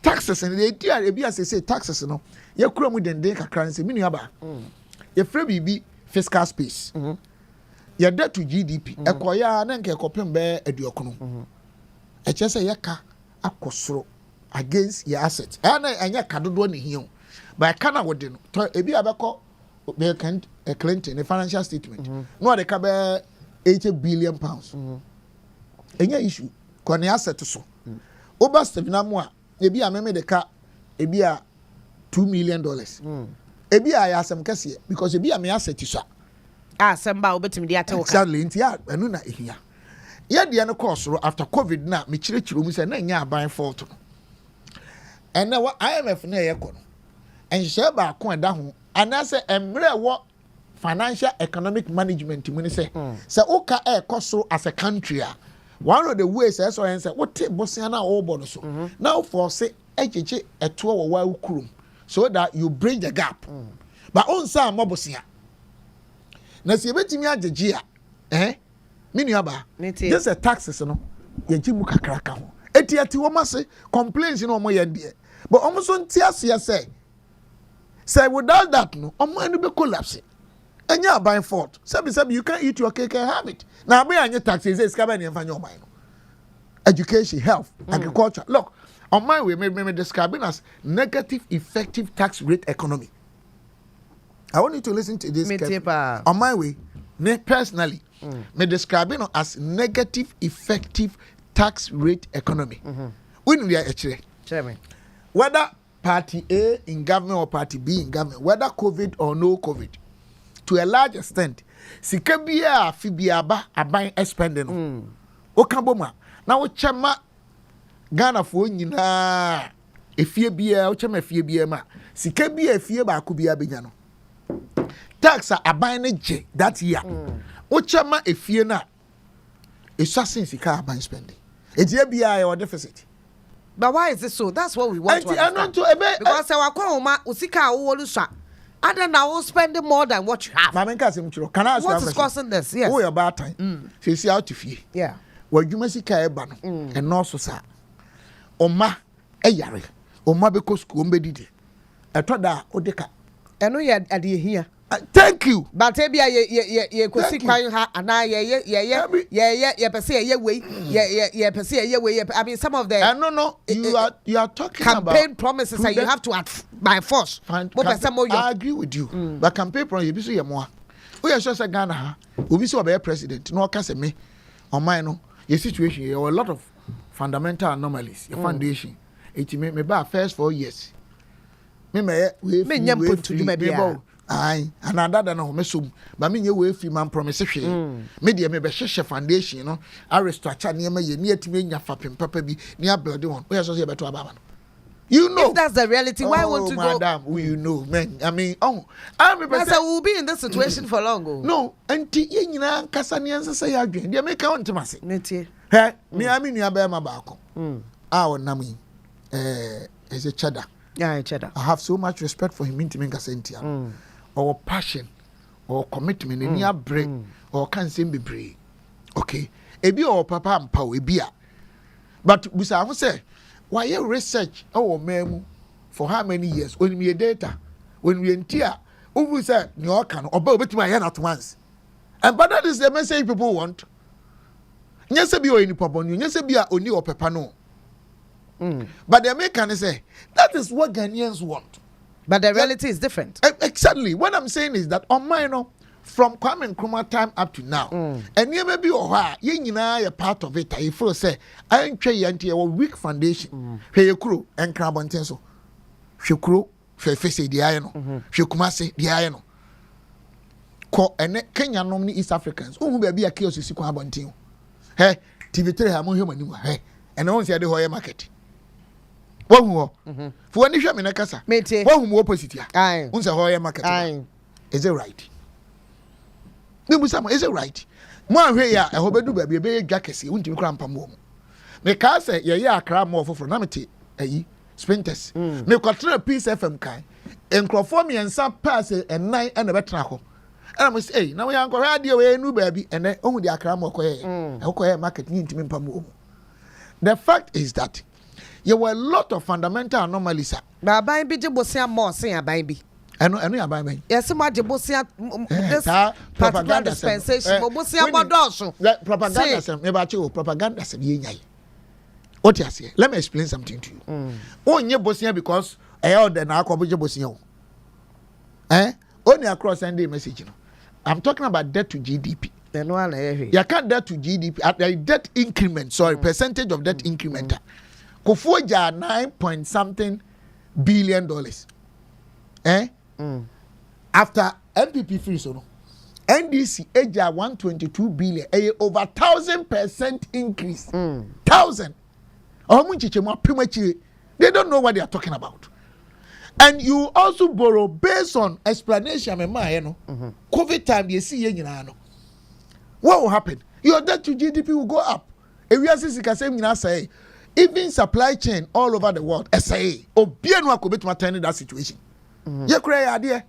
Taxes and the idea ebi as say taxes no. Ya kura mu dende kakra nse minu yaba. Ya free bibi fiscal space. Ya debt to GDP. Ekoya na nke ekopem be eduokono. Eche say ya ka akosoro against your assets. And anya kadodo ne hiyo. But kana wode no. To ebi abeko be Clinton a financial statement. No de ka be 80 billion pounds. Enya issue ko ne asset so. Oba step na mo a ebi ameme de ka ebi a $2 million. Ebi a ya asem kese because ebi a me asset so. Semba obetimi de ate wo ka. Exactly nti a enu na ehia. Ye de no course after COVID na me chire mu se na nya aban fault no. And now IMF na ye kono. And share ba ko da ho anase emre wo financial economic management mu ni say oka ekoso as a country one of the ways so and say what bosia na all bono so now for say ejeje eto wo wa ukurum so that you bridge the gap but on sa mobosia na se betimi ajeje me nuaba just a taxes no ye jimu kakraka ho eti wo mase complaints no mo ye de but almost on tiasia say without that no omo no be collapse enya buy fault sabi you can't eat your cake and have it now be anya taxes is ka ba ne mfa nyo education health agriculture look on my way me describing as negative effective tax rate economy. I want you to listen to this on my way me personally me describing as negative effective tax rate economy. When we are actually whether party A in government or party B in government, whether COVID or no COVID, to a large extent, sikabia fibiaba aban expending. Okamboma. Now chama Ghana for nyina efie bia o chama efie bia ma sikabia efie ba ko bia benyano. Tax aban ne je that year. O chama efie na esasin sika aban spending. Eje bia your deficit. But why is it so? That's what we want to understand. Because our Koma Usika Olusa, and then I will spend more than what you have. What is causing this? Yes. Oh, about time. She see out to fee. Yeah. Well, you must see Kaeban and also, sir. Oma, a yari. Oma because Kumbedi. I thought that Odeka. I know you had here. Thank you. But maybe you could see crying her and I, yeah, per se, way. I mean, some of the. No. You are talking campaign about campaign promises that you have to act by force. I agree with you. But campaign promises, you be so Amoah. We are just a Ghana. We be so a president. No, can say me. On my no, your situation, you have a lot of fundamental anomalies. Your foundation. It may be first 4 years. Aye, and another no mesum, but me you way man promise media me be foundation, you know. I restructure near me near to me fapim papa be near building one. Where's also better about you know. If that's the reality, why won't you go? Madam, who you know, man. I mean, we'll be in this situation for long. No, and Tina Cassanians say again. They make out to myself. Hey, me, I mean, you bear my back. Our Nami is a cheddar. Yeah, cheddar. I have so much respect for him in Timinga Sentia. Or passion, or commitment, in your brain, or can seem be brave. Okay, a be or papa and power beer. But we say, why you research our memo for how many years? When we data, when we enter, who will say, no, can or bow with my hand at once. And but that is the message people want. Yes, be any papa, yes, be only or papa no. But the Americans say that is what Ghanaians want. But the reality is different. Exactly. What I'm saying is that on my from Kwame Nkrumah time up to now, and you may be a part of it. I feel say I ain't trying a weak foundation. Pay your crew and carbon tenso. She crew, she face the iron, she kumase the iron. And Kenya normally East Africans who will be a chaos is carbon team. Hey, TV3 have more human, hey, and I won't say the whole market. One more. For when you show me na kasa. One more opposite here. Aye. Unsa hoya market. Aye. Is it right? Me busama is it right? Mo ahwe ya e ho bedu ba bi be dwa kese untimi kra mpam wo. Me ka say ye akra mo foforo na mete ayi sprinters. Me kwatra peace FM kai. Enkrofo me ensa pass enan e na betra ho. And I must say, now we are going to we new baby, and then only the akra mo koye market ni ntimi mpam wo. The fact is that there were a lot of fundamental anomalies. Na aban bi je bosia mo sen aban bi. Eno aban ban. Yes, ma je bosia this propaganda dispensation. Bosia bodoso. Propaganda sem me ba che o propaganda sem ye nyai. What you say? Let me explain something to you. Onye bosia because the na akobo bosia o. Only across Sunday message no. I'm talking about debt to GDP. You can't debt to GDP. Debt increment, percentage of debt increment. Kofoja $9 something billion. After MPP free so no. NDC eja 122 billion. Over 1,000% increase. 1,000. They don't know what they are talking about. And you also borrow based on explanation. COVID time, you see, what will happen? Your debt to GDP will go up. If we are saying, even supply chain all over the world, SAA, or BNY could be to attend that situation. You create idea.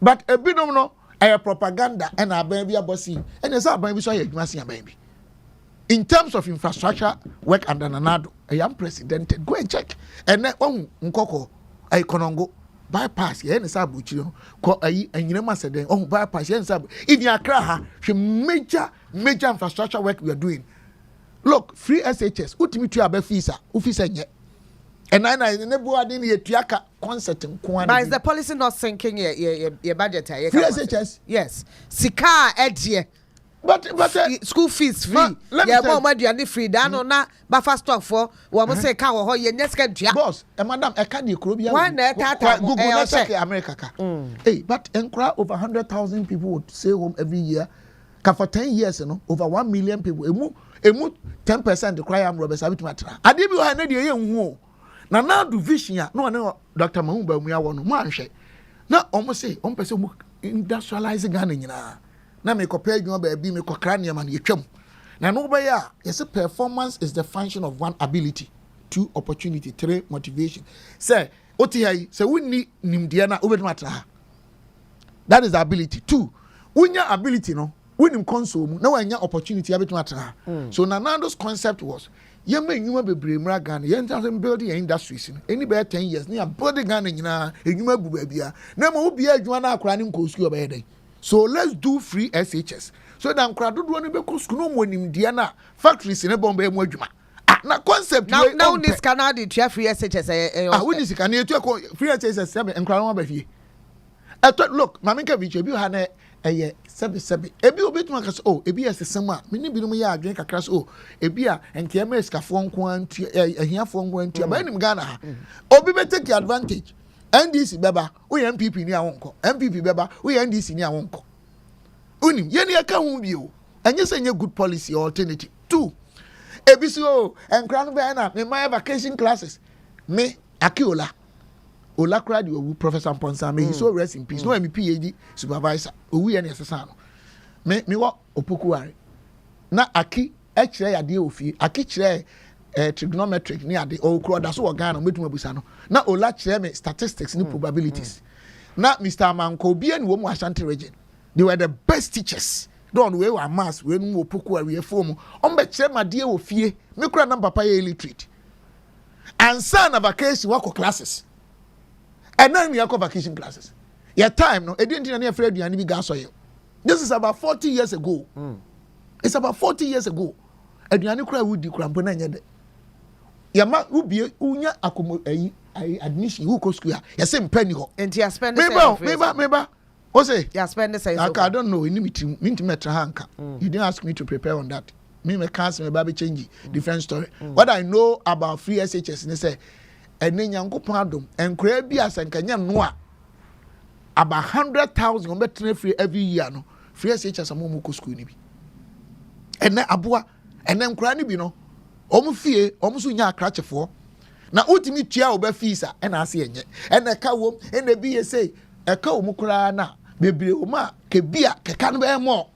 But a bit of a propaganda and a baby bossy, and there's a baby so you must see a baby. In terms of infrastructure work under Nanado, I am unprecedented. Go and check. And then, Nkoko. I konongo bypass ye ne sabuchi no ko ayi anyinema seden bypass ye ne sabu if you akra ha major infrastructure work we are doing. Look, free SHS utimi tu aba feesa ufisa nye and I ne bu ade ne yetuaka concert nko. But is the policy not sinking your budget? Free SHS? Yes. Sika edie. But school fees free. Yeah, more money free. That on na buffer stock for. We must say can we hold next get boss. Madam, I can't Google America. Hey, but enkra over 100,000 people would stay home every year. For 10 years, over 1 million people. Emu 10% the crime robbers have to matter. I did you have no idea who. Now do vision no Dr. Mahumba we are one man share. Now almost say on person industrializing Ghana. Na me compare you baby me ko cranium and yetwam na no be ya yes performance is the function of one ability, 2 opportunity, 3 motivation. Say oti hay say wonni nimdia na obedu matra, that is the ability. 2 unya ability no winnim console mu na wanya opportunity abedu matra. So Nando's concept was yema enwuma bebre mra Ghana yen tam building industries any be 10 years na building Ghana nyina enwuma bu ba bia na ma obi adwuma na akora ne nkosu obeyede. So let's do free SHS. So that Nkrado do any be school no monim dia na factories ne bomba emu adwuma. Na concept now this Canada to free SHS we this can you free SHS 7 Nkrado ba fie. Look, Maminka Beach ebi ha na sebe. Ebi obetuma ka so ebi asesem a me ni binom ya adwen kakra so ebi a enkiema eskafo nko antu ahiafo nko antu ba nim Ghana ha. Obi be take advantage. NDC beba we MPP ni awonko MPP beba we NDC ni awonko unim ye ne aka hu bio enye se nye good policy or alternative. 2 ebiso enkra no be na me my vacation classes me akiola ola kra di owu Professor Ponsa me he so rest in peace no me PhD supervisor owu ye ne sesa no me wo opokuare na aki e kire yade ofie aki kire trigonometric ni ade o kro da so Ghana metum abusa no na ola kire me statistics ni probabilities na Mr. Manko bia ni wo mu Ashanti region, they were the best teachers don we were mass we nu opoku awe form on be kire made wo fie me kura na papa ye illiterate and son vacation work classes and then we are vacation classes your time no e didn't na afraid you be gas oil. This is about 40 years ago. It's about 40 years ago. Aduane kura wudi kura mpo na nyede yama ubie unya admission who go school ya say mpani ho enti ya spend meba o say ya spend say I don't know any meeting metra hanka. You didn't ask me to prepare on that. Me cancel me baby change different story. What I know about free SHS ne say ene nyankopon adom enkura bi asankanya no a about 100,000 on better free every year no free SHS amomu ko school ni bi ene aboa ene nkura ni bi no omu fie omu so nya akrachefo na ultimate tia oba fees a na ase enye ene ka wom ene bi ye say eka omu kura na bebre oma kebia keka no be more.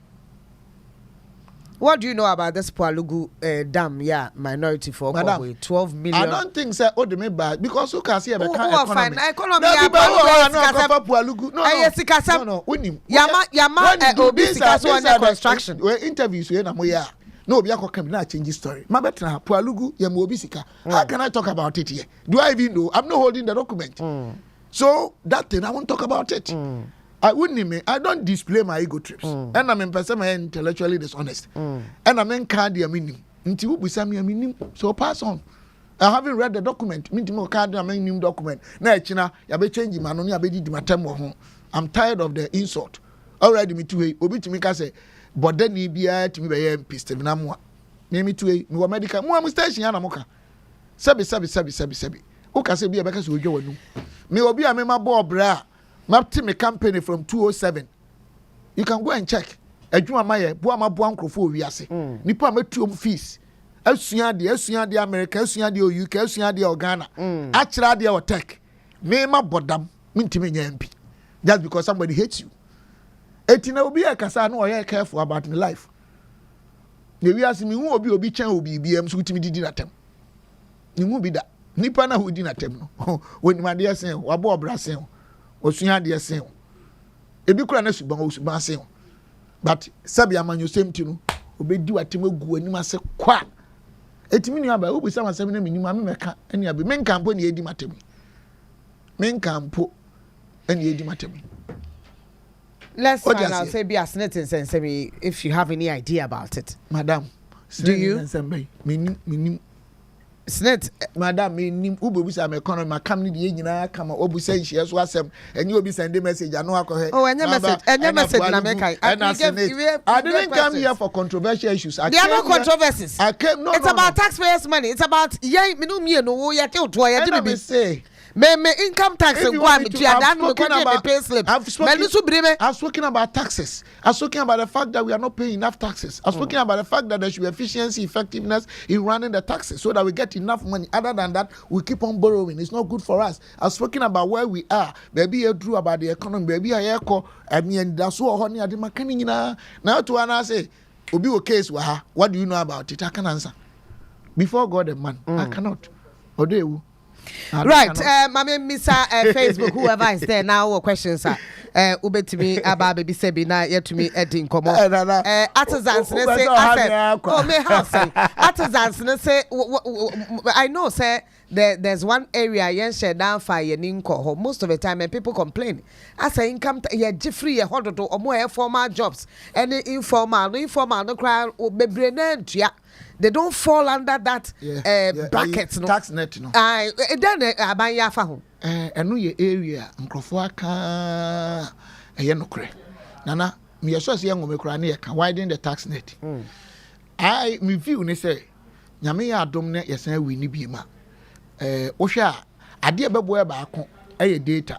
What do you know about this Pualugu dam? Yeah, minority for 12 million. I don't think so. Oh, the me bad because you can see a economy. Economy. No, Pualugu. No. Winning. Yama obese under construction. We interviews we na moya. No, be akọ come na change story. Ma betra Pualugu yam obisika. How can I talk about it here? Do I even know? I'm not holding the document. So that thing I won't talk about it. I don't display my ego trips. And I'm in person intellectually dishonest. And I'm in cardia meaning. Until we send me a meaning. So pass on. I haven't read the document. Meaning card I'm in new document. Now China, you be changing man only be di matem home. I'm tired of the insult. Already me two obi to me ka say, but then he be to me be MP Stephen Amoah. Me two me medical. Mo station ya na moka. Sabi. O ka say be ka so odwo wanu. Me obi a me ma bo bra. Mapti me company from 207. You can go and check. Adwuma maye, bo ama bo ankrofo wiase. Nipa metuom fees. Asua de America, asua de UK, asua de Ghana. Achira de o tech. Me ma bodam, mintimi nya MP. Just because somebody hates you. Etina obi akasa no oye careful about my life. The wiase me hu obi chen obi BM so timi didi natem. Ni hu bi da. Nipa na hu di natem no. Woni ma de sen, wabo obra sen. Osunya de sen ebi kura na suban sen but sabi amanyo semti no obedi watem agu anim ase kwa etimi ni aba obi sama asem na minim ame meka eni abi men kampo na edi matem let's find out say be as net sense if you have any idea about it, madam. Do you minim Snit, madam, me ubu sa me economy ma kam ni de nyina kama obu say hia so asem enye obi send message ano akọ he. Oh, enye message na me kai. I didn't come here for controversial issues. There are no controversies. It's about taxpayers' money. It's about me no wo ya te oto ya de me say. Me income tax and go me to adan me go pay slip. I've spoken about taxes. I've spoken about the fact that we are not paying enough taxes. I've spoken about the fact that there should be efficiency, effectiveness in running the taxes so that we get enough money. Other than that, we keep on borrowing. It's not good for us. I've spoken about where we are. Maybe you drew about the economy. Maybe I echo. I mean, that's what honey. I did my now to one I say, Obi case waha. What do you know about it? I can answer. Before God and man, I cannot. Odewu. Right, Mami Misa Facebook, whoever is there now, or questions are Ube to me about baby Sebina, yet to me Edding Como. Artisans, let's say, oh, may have say, artisans, let's say, I know, sir, there's one area, yes, down fire, Ninko, most of the time, and people complain. I say, income, yeah, Jeffrey, a hundred or more formal jobs, any informal, no crowd, or be yeah. They don't fall under that bracket, no tax net, no. Then aban ya fa ho. Eno ye area nkrofo aka no kre. Nana, me so say ngome kra na ye ka widen the tax net. Me view ne say nyame ya adom ne yesan wi ni bi ma. Wo hwe a ade e bebo e ba ako data.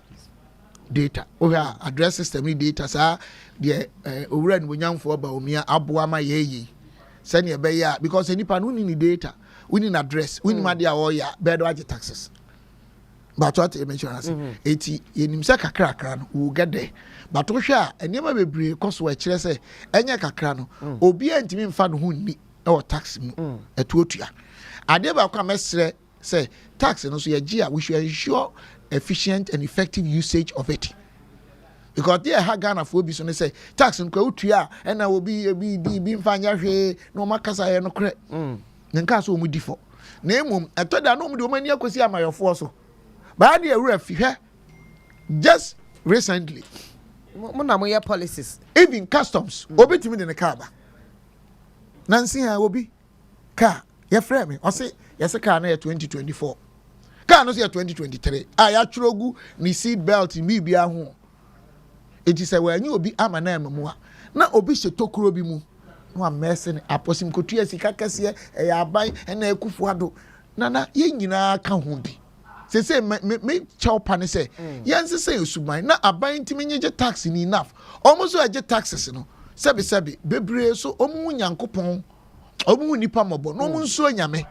Wo hwe a address system ni data sa de owura ni bonyamfo ba omia aboa ma ye send your bay because any pan winning data, winning address, winning media or ya bed watch taxes. But what you mention 80 in himself crack will get there. But to share and never be brave cause where say any cacrano or be intimate fan who need or tax a tutia. I never come say tax and also a year we should ensure efficient and effective usage of it. Because there ha Ghana for be so say tax nko utua and I will be mfanya hwe no makasa ye no kre nka so mu difo na emom etoda no mu de omani akosi amayofo so ba de awura fi hwe just recently mo na mo ye policies even customs obetimi de ne car ba nansi ha obi car ye frame o say yes car na 2024 car no say 2023 ya churogu ni seat belt mi bia ho. It is a way you be amana Amoah. Na obi se tokuro bi mu. No amesin aposim kotua sika kese e ya ban na ekufuado. Nana ye nyina ka ho bi. Se me chawpa ne se yense se osuban na aban ntimi nye tax ni enough. Almost so age taxes no. Sebi bebre so omu nyankopon. Omu nipa mobo no omu nso nyame.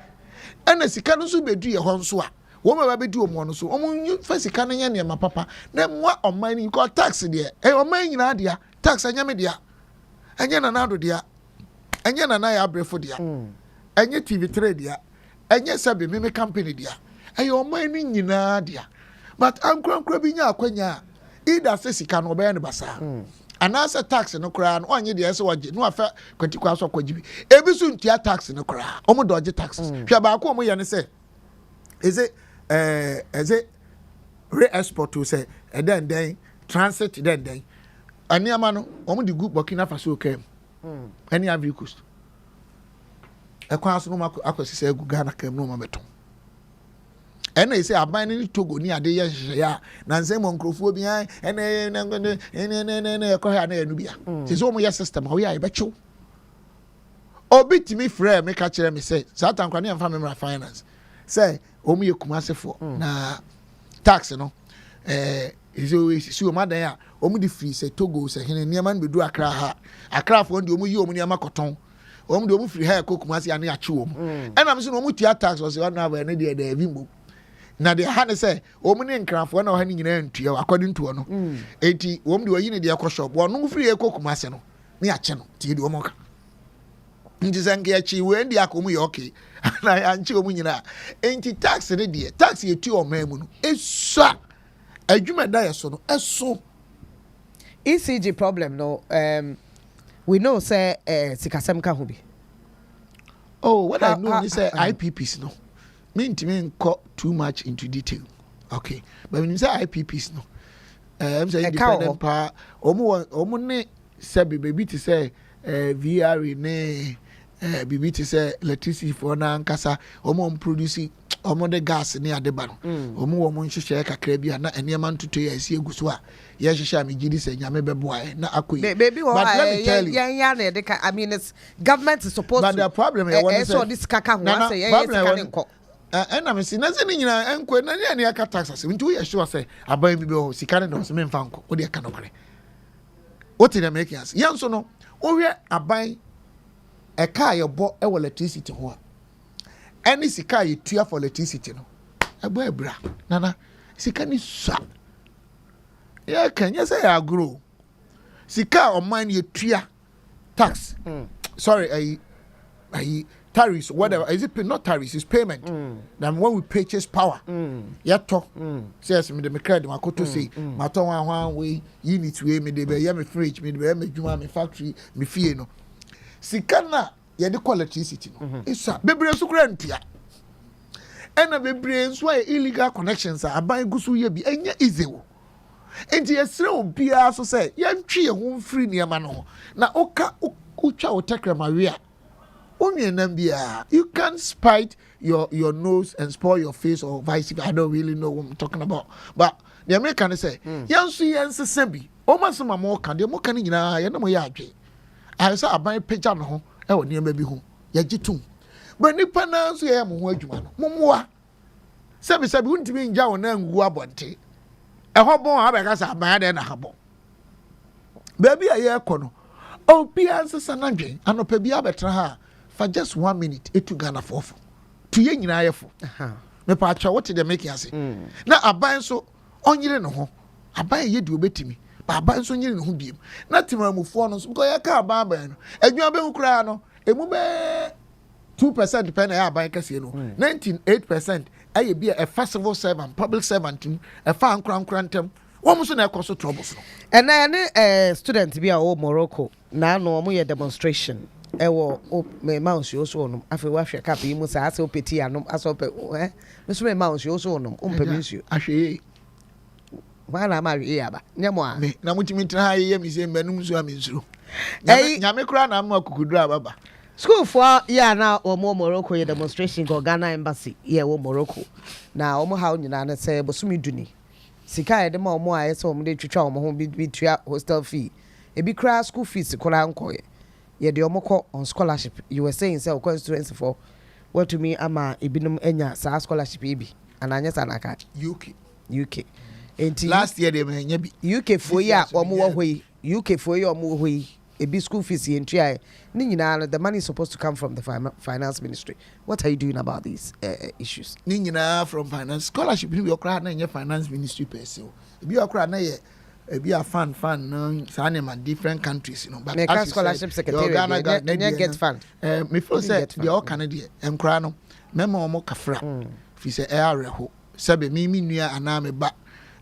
Ana sika no so bedu ye ho nso a woman be do omo so omo first kan nya ne ma papa na mwa oman ni ko tax de oman nyina dia tax anya me dia anya na nado dia anya na na ya abrefo dia anya TV3 dia anya sabe me company dia oman ni nyina dia but ankura bi nya akwanya either say sika no be ne basa anasa tax no kra no onye de ese woje no afa kwati kwa so kwaji bi ebi so ntia tax no kra omo dodge taxes hwa ba ko omo ye ne say is it re-export to say then transit then aniama no omo di group Burkina Faso kem any Ivory Coast ekwaso no akwasi say gu Ghana kem no mabeton ena ise aban ni Togo ni ade ye hyeya na nse mo nkrofo bi an ena ekwa na enu bia se so mo ye system how ya be chew obi timi frɛ me ka kire me say satan kwa ne amfa me finance say omu ye kumasefo na tax no si o madan a omu di free say Togo say hene niam an bedu akra fo ndi omu yi omu niam akoton omu di omu free ha ko kumase ane ache omu enam se no omu tia tax o say wan na ba ne de evimbo na de ha ne say omu ne nkrafo na o ha ni nyina ntua according to no enti omu di oyi ne de akọ shop wonu free ko kumase no ne ache no tie di omu ka nti sanke achi we ndi akomu ye okay na anchi omu nyina enti tax ne de tax ye tu omamu no esa adwuma da ye so no eso ECG problem no we know say sikasem ka ho bi what I know is say IPPs no me ntimi nko too much into detail okay but when you say IPPs no I'm say independent pa omu ne say baby to say VR ne bibi te say electricity for na nkasa omo produce omo de gas ne adeba no omo nhyehyɛ kakra bi na enema ntoto ya esi eguso a ye hyehyɛ amegidi sɛ nyame bɛboa na akoyi baby ho ya na de I mean it's government is supposed but the problem is when so this kaka ho say yes can nko na me si na se ni nyina enko na ne aka tax ase nti wo ye sure say aban bi ho sika ne do se memfa nko wo de aka no kware what in make us yan so no wo hwe aban eka ye bo e electricity ho a any sika ye tua for electricity no ebo ebra nana sika ni sa ya kan ye say agro sika o man ye tua tax sorry tariffs whatever is it not tariffs it's payment then when we purchase power yato says me the credit makoto say mato wan we unit we me de be ya me fridge me de be me dwuma me factory me fie no sika na ye de electricity no isa bebre so kura ntua ena bebre so illegal connections aban gusu ye bi enya easy wo enti yesre obia so say yantwe ye ho free niam no na oka utwa otekra maria you can't spite your nose and spoil your face or vice versa. I don't really know what I'm talking about. But the American say, Yansu Sebi, almost some more can, the more can you know, I know my yard. I saw a buy picture no, I would near maybe who, Yajitum. But Nippana, so I am word you want. Momoa Sebi wouldn't be in Jawan and Guabonte. A hobo, I guess I'm mad and a habo. Baby, I hear Kono. Oh, Piazza Sananje, and Opebia betra. For just 1 minute, it to Ghana for to yen in IFO. Me pacha, what did they make you say? Now, I buy so on you know, I buy ye do bet me, but I buy so you know who be. Not to move for us because I can't buy and you are being crano, a move 2% depending on buy casino, 98%. I be a festival servant, public servant, a farm crown crantum. Almost in a cost of troubles. And then students be our Morocco now no more demonstration. Ewo me mouse yo so no afi wa hwe cap yi mu sa ase opeti anom aso pe me so me mouse yo so no mpemisu ahwe wa na ma hwe aba nyemo a me na mutimi tira ha ye mi se manum so amensuro nyame kura na am akukudura baba school for ya na omo Morocco ye demonstration go Ghana embassy ye wo Morocco na omo ha nyina na se bosumi duni sika ye de ma omo aye se omo de twitwa omo ho bi tua hostel fee e bi kra school fees kura nkoye ye de omoko on scholarship you were saying say Constituency for what to me ama ibinum enya sa scholarship ibi ananya sanaka UK enti last year they enya bi UK for ya omo wo hoi UK for ya omo hoi a big school fees in try. The money is supposed to come from the finance ministry. What are you doing about these issues? From finance scholarship, you are na finance ministry person. If you are na be a fan no different countries, you know. But as scholarship secretary, get fund. Me feel say the all Canadian nkra no memo omo kafra. Fi say reho. Sabe me nua ana me ba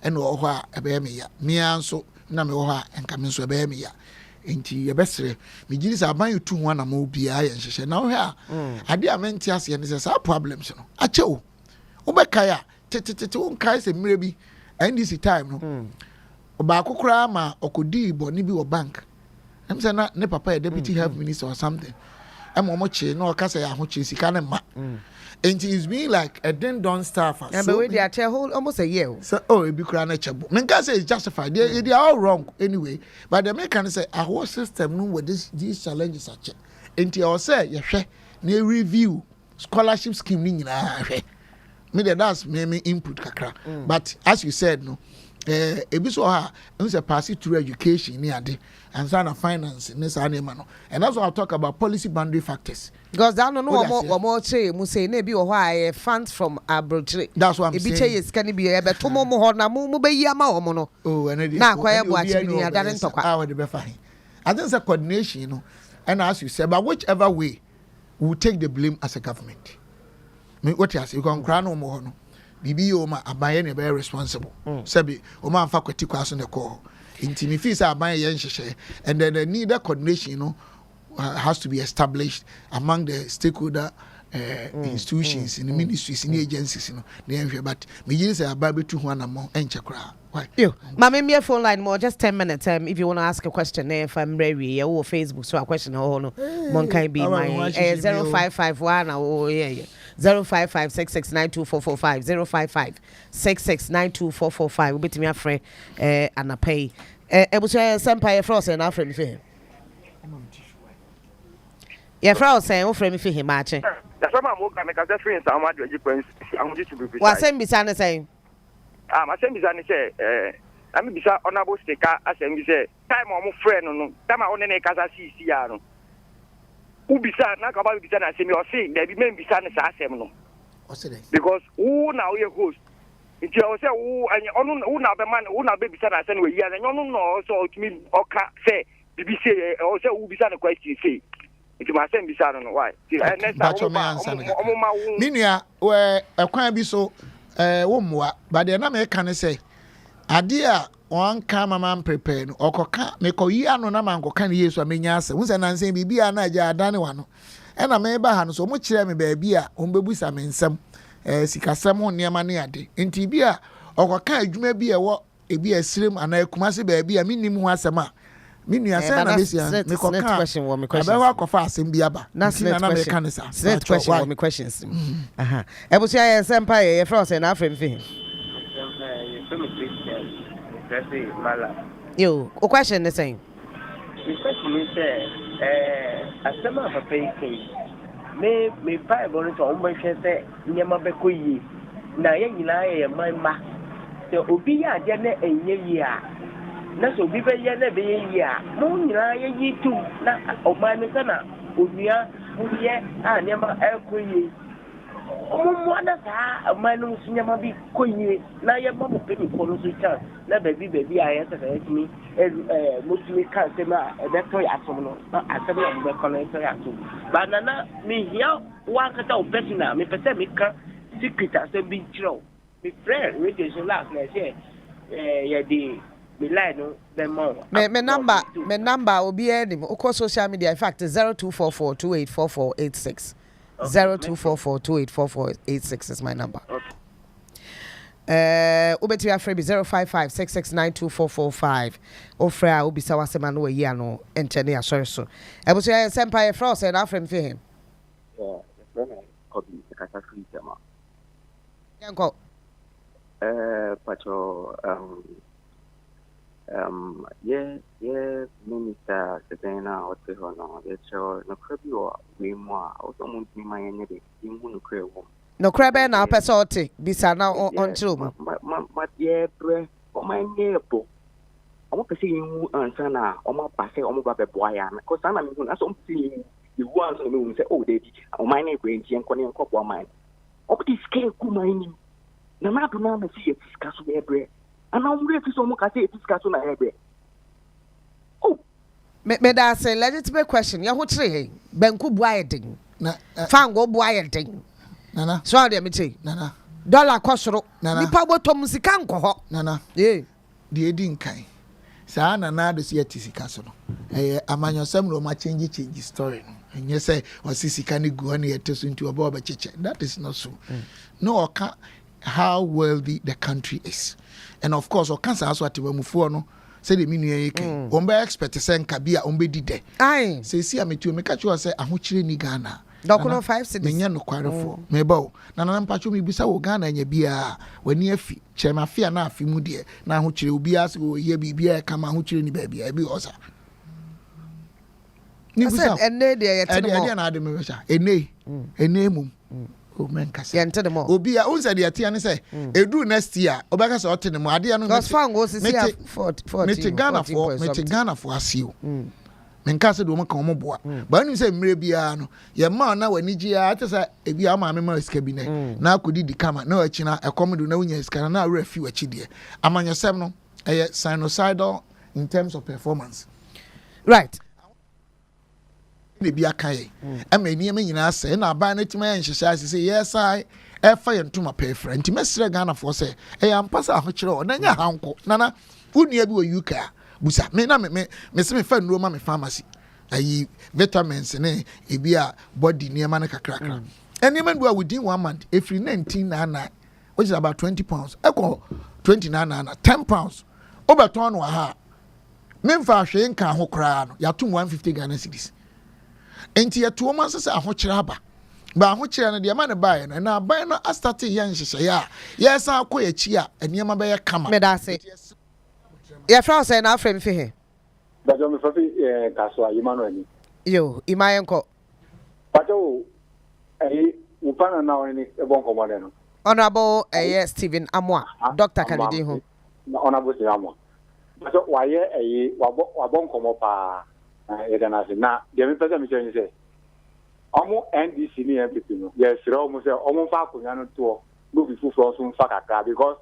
ene wo ho a ebe me ya. Me anso na me wo ho a enka me so ebe me ya. Enti yebesere me giri say aban yutu ho na ma obi a ye nhehye na wo ha ade a menti ase ne say problems no ache wo obeka ya tete won kai say mire bi NDC time no ba kokora ma okodi boni bi wo bank em say na ne papa deputy health minister or something em omo che no ka say ahoche sika ne ma and it's been like a then don't staff. And but they are whole almost a year. So it be crying a chabo. Men can say it's justified. They are all wrong anyway. But the men can say our whole system know what these challenges are. And you say you share ne review scholarship scheme ni na me that's me input kakra. But as you said no ebiso ha say pass it through education ni ade and sana finance ni sa na no. And that's why I talk about policy boundary factors. Because that no more say mu say na bi wo ha funds from abroad. That's what I'm saying. Ebi che can be e be to mo ho na mo be yi ama wo no. Oh, and na kwa bu achi ni adare ntokwa. Ah, we be fine. I think it's a coordination, you know. And as you said, but whichever way we will take the blame as a government. Me what you say you can cry no more no. Bibi o ma abaye ne be responsible. Sabi o ma fa kwati kwaso ne ko. Inti me feel say abaye ye nhehye and then the need coordination, you know. Has to be established among the stakeholder institutions in the ministries in the agencies, you know. But me say about to one among enchakra. Why? You, Mama, me phone line more just 10 minutes. If you want to ask a question, if I'm ready, or Facebook, so a question, oh no, one can be my 0551 oh yeah. 0556692445 0556692445. We bet me a friend and a pay. Ebuche Sampire Frost and our friend for yeah, Frau saying, "Oh, friend, for him, matching." That's why I'm working. Because that's friends. I'm not going to be. What's him beside the same? My same beside say, I'm beside honorable sticker. As I say, time I'm friend. No, time I own any casa see. Who beside? Not about beside. I say me or say there be men beside the same no. Because who now your host? If you say who and who now the man who now be beside us anyway. Yeah, and you know so to me okay say BBC or say who beside the question say. It must be sad on why. But your man answer. Minia, where a crime be so, Onua, but the name can say, Adia, one camera man prepared, or coca, make a year no man go can years or minias, who's an answer be a Naja Danone. And I may buy so much me baby, Umbebus, I mean some, Sikasamo near Maniade. In Tibia, or coca, you may be a walk, a be a slim and a Kumasi baby, a minimum was a ma. Minia say na besia me question wo me questions. Aba wa kofa asem bia ba. That's next question. Next question wo me questions. Ebusia ye sempa ye friend say na afrem fi. Yo, o question the same. The question is asema papa yi me Bible no so o mo hwe say nyema be koyi na ye nyina ye manma. So obi ya de na enye yi a na so bi be ye na be ye a mo nyina ye yi tu na o ma me kana onua mo ye a nyema ekoyi mo na sa ma no nyema bi koyi na ye ba mo pe mi ko no so chance na baby a ye sa sa me mo tumi kan se ma e be to ya so no na asem ya mo be ko no to ya so ba na me hia wa kata o personal me pese me ka secret asem bi chiro me friend we dey so last na say ye dey me line no the more me number obi enim o social media in fact 0244284486 0244284486 is my number. Ubeti afrebi 0556692445 ofra obi sawasema no yi ano enchene asori so ebuso ya sempa frost and afrem fi him copy kata free tema yanko pacho yeah minister Sedena oteho no yecho no krebi o we mo o so mo ntimi manye de imu no krewo no krebe na pese ote bisa na on true ma ye pre o manye po I'm saying you answer now. I'm not passing. I'm not a boy. Because I'm not something you want to say. Oh, Daddy, my name is Jane Connie and Copper mine. Oh, this came to mine. No matter how much you discuss with every, and I'm ready to so much. I say discuss on every. Oh, me that say legitimate question. Ya what say? Benku boyeding. Fan go boyeding. Nana. So how dey me say? Nana. Dollar kwasoro. Nipa botom sika nko. Nana. Yeah. The edin kai. Sa nana do see sika so no. Amanyosem no ma change story no. And you say or sika ni gu na yeteso nti oba oba cheche. That is not so. No oka how wealthy the country is. And of course o kan sa aso atemamufuo no say the minu ye kan. Ombe expect say nka bia ombe di de. Ai. Say si ametu me ka cho say ahokyere ni Ghana. Dokuno 5 cities. Menya no kwarefo. Meba na mpacho me bisa wo Ghana nya bia wani afi. Chema fia na afi mu de na ahokyere obi ase wo ye bibia kama ahokyere ni ba bia e bi osa. Ni bisa enne de ye tene mo. Ede na ade me bisa. Enne mum. O men kasa. Ye ntene mo. Obi a unsa de atia ne say edu next year obeka say otene mo ade no. Cause fan go sisi 40. Me Ghana for asio. Menka se do mo kan mo boa ba nim se mre bia no ye ma na wani gia ate se e bia ma me ma sika bi ne na akodi di kama na wachi na ekom do na wunya sika na awra fi wachi de amanyesem no sinusoidal in terms of performance right de bia kan ye ama ni ma nyina se na ba na tima ye nhyehyɛ se yes I fa ye ntoma pefra nti mesre Ghana for se e ya mpasa ahokyere o na nya hanko nana wunua bi wo UK busa me na me se me fa nuro ma me pharmacy ayi vitamins ne ebia body niema na kakrakra eniema do within 1 month every 1999 which is about 20 pounds eko 29 10 pounds obeton no ha me mfa hwe nka ho kra no ya tum 150 Ghana cedis enti ya to man se ahokyere aba ba ahokyere no de ma ne bae no na bae no astarte yan hyehyɛ ya yes akoya chi a eniema be ye kama me da se ya fra say na afrem fi he Bajo me fafi kaswa Emmanuel ni yo imayenko Bajo upana na oni ebon komode no Honorable Stephen Amoah Dr. Kennedy ho Honorable Stephen Amoah Bajo waye wabon komo pa na de me pese me chenye se omo NDC ni MPP no yes omo se omo fa akonya no to no bi fufu so mfa kakra because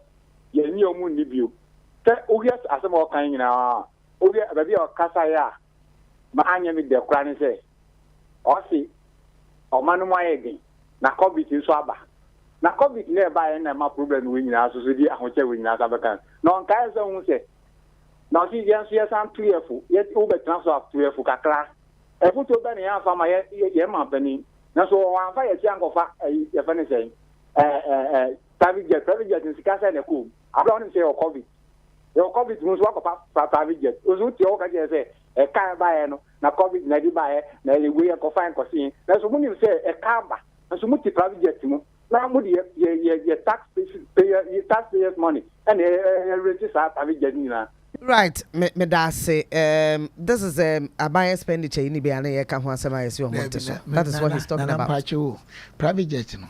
ye ni omo ni bio te ogias asem o kan nyina obi baby o kasa ya ma anya mi de kra ni se o si o manu mo ayegin na covid nso aba na covid na ba ya na ma problem we nyina so di ahoche we nyina sa bekan no nkai se hu se na si yan so yesan 2 ye o be transfer 2 kakra e futo be na ya fa ma ye ma bani na so wan fa ye ti ankofa ye fa ne sei private jet nsikasa na ko abra on say o covid your COVID was work of private jet. Uzuti oka say a car buyer no na COVID na di buyer na we ko fine ko sin. Na so muni say a car ba. Na so muti private jet mo. Na mo di ye taxpayers money and register private jet ni na. Right, me da say this is a buy expenditure ni be an ye ka ho asema yesi o monte so. That is what he's talking about. Private jet no.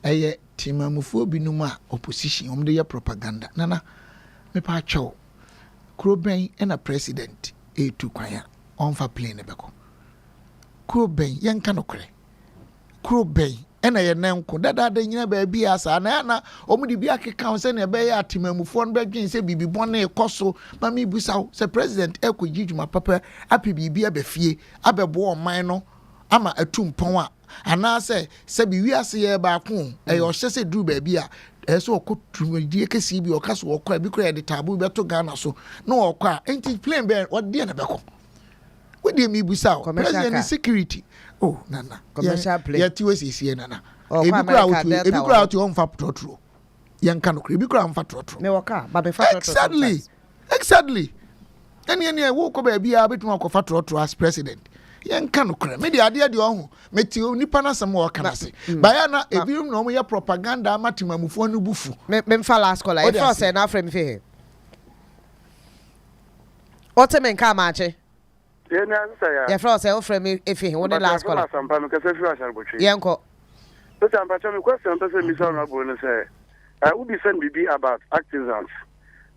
Eye timamufuo binum a opposition omde ye propaganda. Nana me pa chow Kroben and a president to kwaya on for plane beko Kroben yan kanokre Kroben and a yanko that the nyina baby as ana omudi bi akeka se na be ya timamufo no begin se bibi bone ekoso mami busaw se president ekojijuma papa api bibi abefie abebo oman no ama atumpon a ana se bi wiase ye ba ko e yo hye se duru baby a eso okotumdie kesi bi okaso okwa bi kura de tabu beto Ghana so no okwa enti plane be wode na beko wode mi busa president security oh nana commercial plane yati wesisi nana ebi kura otu on fa trotro yanka no kura ebi kura on fa trotro me waka ba be fa trotro exactly eni wo ko ba bia betuma ko fa trotro as president yanka no kura me de ade ohu meti nipa na sam wo kana se ba ya na ebi no mo ye propaganda amatimamufo no bufu me mfa last caller e for say na frame fi ote men ka ma che ye na say ya ye for say o frame e fi won last caller yenko so tampa cho me question person mi so na bo no say we be send bibi about artisans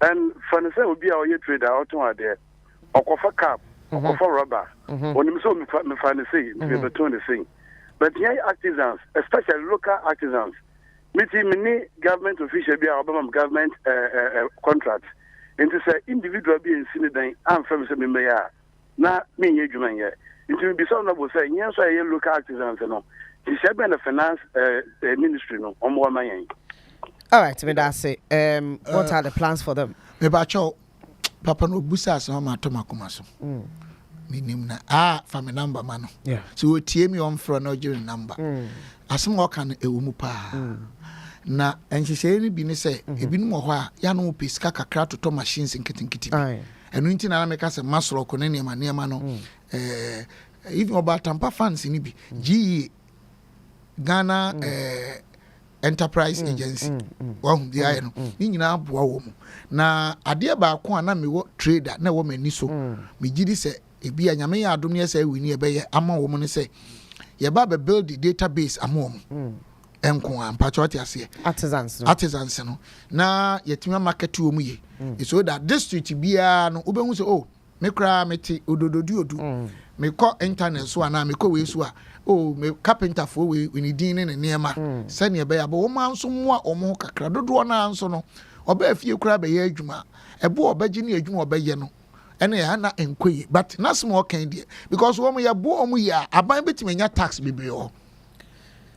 and for say will be our trader out on there. Okofa cap, okofa rubber. When you saw me find the sea, me between the thing. But here artisans, especially local artisans, meeting many government officials be our government contracts. And to say individual being seen then I'm from some mayor. Na me yejuman ye. Into be so noble say yes I local artisans no. He should be the finance ministry no on more money. All right, me that say what are the plans for them? Me bacho papa no busa so ma to makoma so. Minim na from a number man. Yeah. So tie me on for no during number. Asem wo kan ewu mu pa. Na enhyehyɛ ni bi ne sɛ ebinom wɔ hɔ a ya no pesika kakra to machines nketenkete bi. Enu nti na me ka sɛ masoro ko ne nema no even about tampa fans ni bi GE Ghana Enterprise Agency wɔn di ayɛ no ni nyina aboa wɔ mu na adeɛ baako a na me wɔ trader na wɔ mani so me gidi sɛ ebi anyame yɛ adom ne sɛ ewi ni ɛbɛyɛ ama wɔ mu ne sɛ yɛ ba be build the database ama wɔ enko ampachote ase artisans no na yetima market wo mu ye so that district bia no obehu se me kra meti odododu me ko internet so ana me ko we so a me carpenter for we ni din ne niema se ne be ya bo ma nso mo a omo kakra dodo na nso no oba fie kra be ye adwuma ebo obagye ne adwuma obeye no ene ya na enkoye but na small kan die because wo mo ye bo omo ya aban betime nya tax bebre ho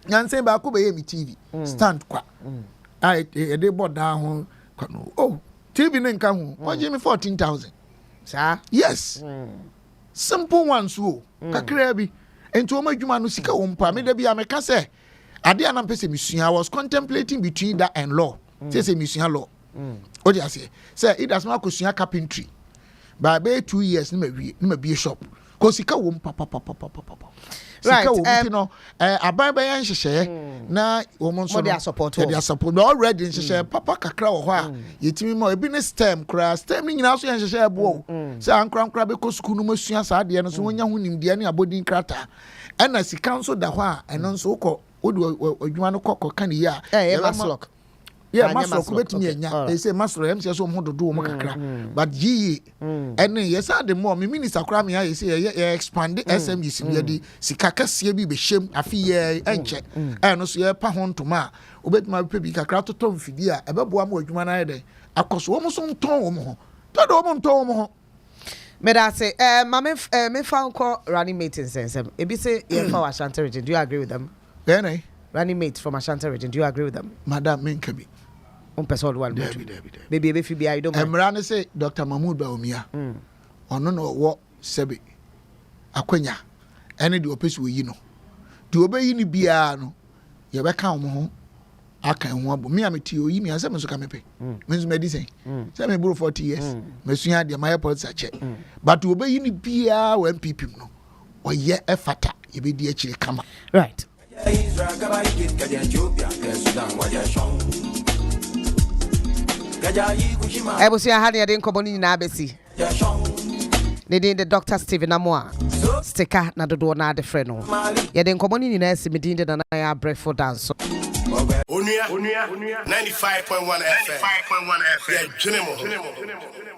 nyanse ba ko be ye mi TV stand kwa ai de board down ho no TV ne nka ho o give me 14,000 sa yes simple ones so kakra bi ento o madwuma no sika wo mpa me da bia me ka se ade anam pese misua I was contemplating between that and law say misua law o dia say it does not kosua carpentry by 2 years ni ma bi shop ko sika wo mpa right no aban ba yan hyehyɛ na wo mo so their support already hyehyɛ papa kakra wo hɔ a yetimi ma ebi ne stem ni nyina so yan hyehyɛ bo sɛ ankra be ko school no masua saa de no so wonya ho nimdeɛ ne abodin krata ɛna sika nso da hɔ a ɛno nso wokɔ wodi adwuma no kɔkɔ kan yi a maslok yeah masro ko betimi anya they say masro em say so mo dodo mo kakra but GE ene yes ade mo me minister kra me ya say ye expand SMEs me di sika kase bi be hyem afi ye enche no so ye pa ho ntoma obetima pe bi kakra toto mfidi a ebeboa mo adwuma na yede akoso wo mo so nton wo mo ho todo wo mo nton wo mo ho me da say me fa nko running mate sensem ebi say ye fa Ashanti region. Do you agree with them? Yeah, running mate from Ashanti region. Do you agree with them? Madam Menkabi person one baby if you be I don't mind. Emrane say Dr. Mahmoud Baumia ono no wo sebe akwanya ene de opesi we yi no de obeyi ni bia no ye be kan mo ho aka ho abo me ameti oyi mi asem so ka mepe me so medicine say me buru 40 years me suya de my airport sache but obeyi ni bia wa MPP no oye efata ye be di akire kama right Ebusia hane yade nkomo ni nyina abesi. The Dr. Stephen Amoah sticker na dodo na de frɛ no. Yade nkomo ni nyina esi medin de na ya breakfast dance. Onua 95.1 FM. Yeah,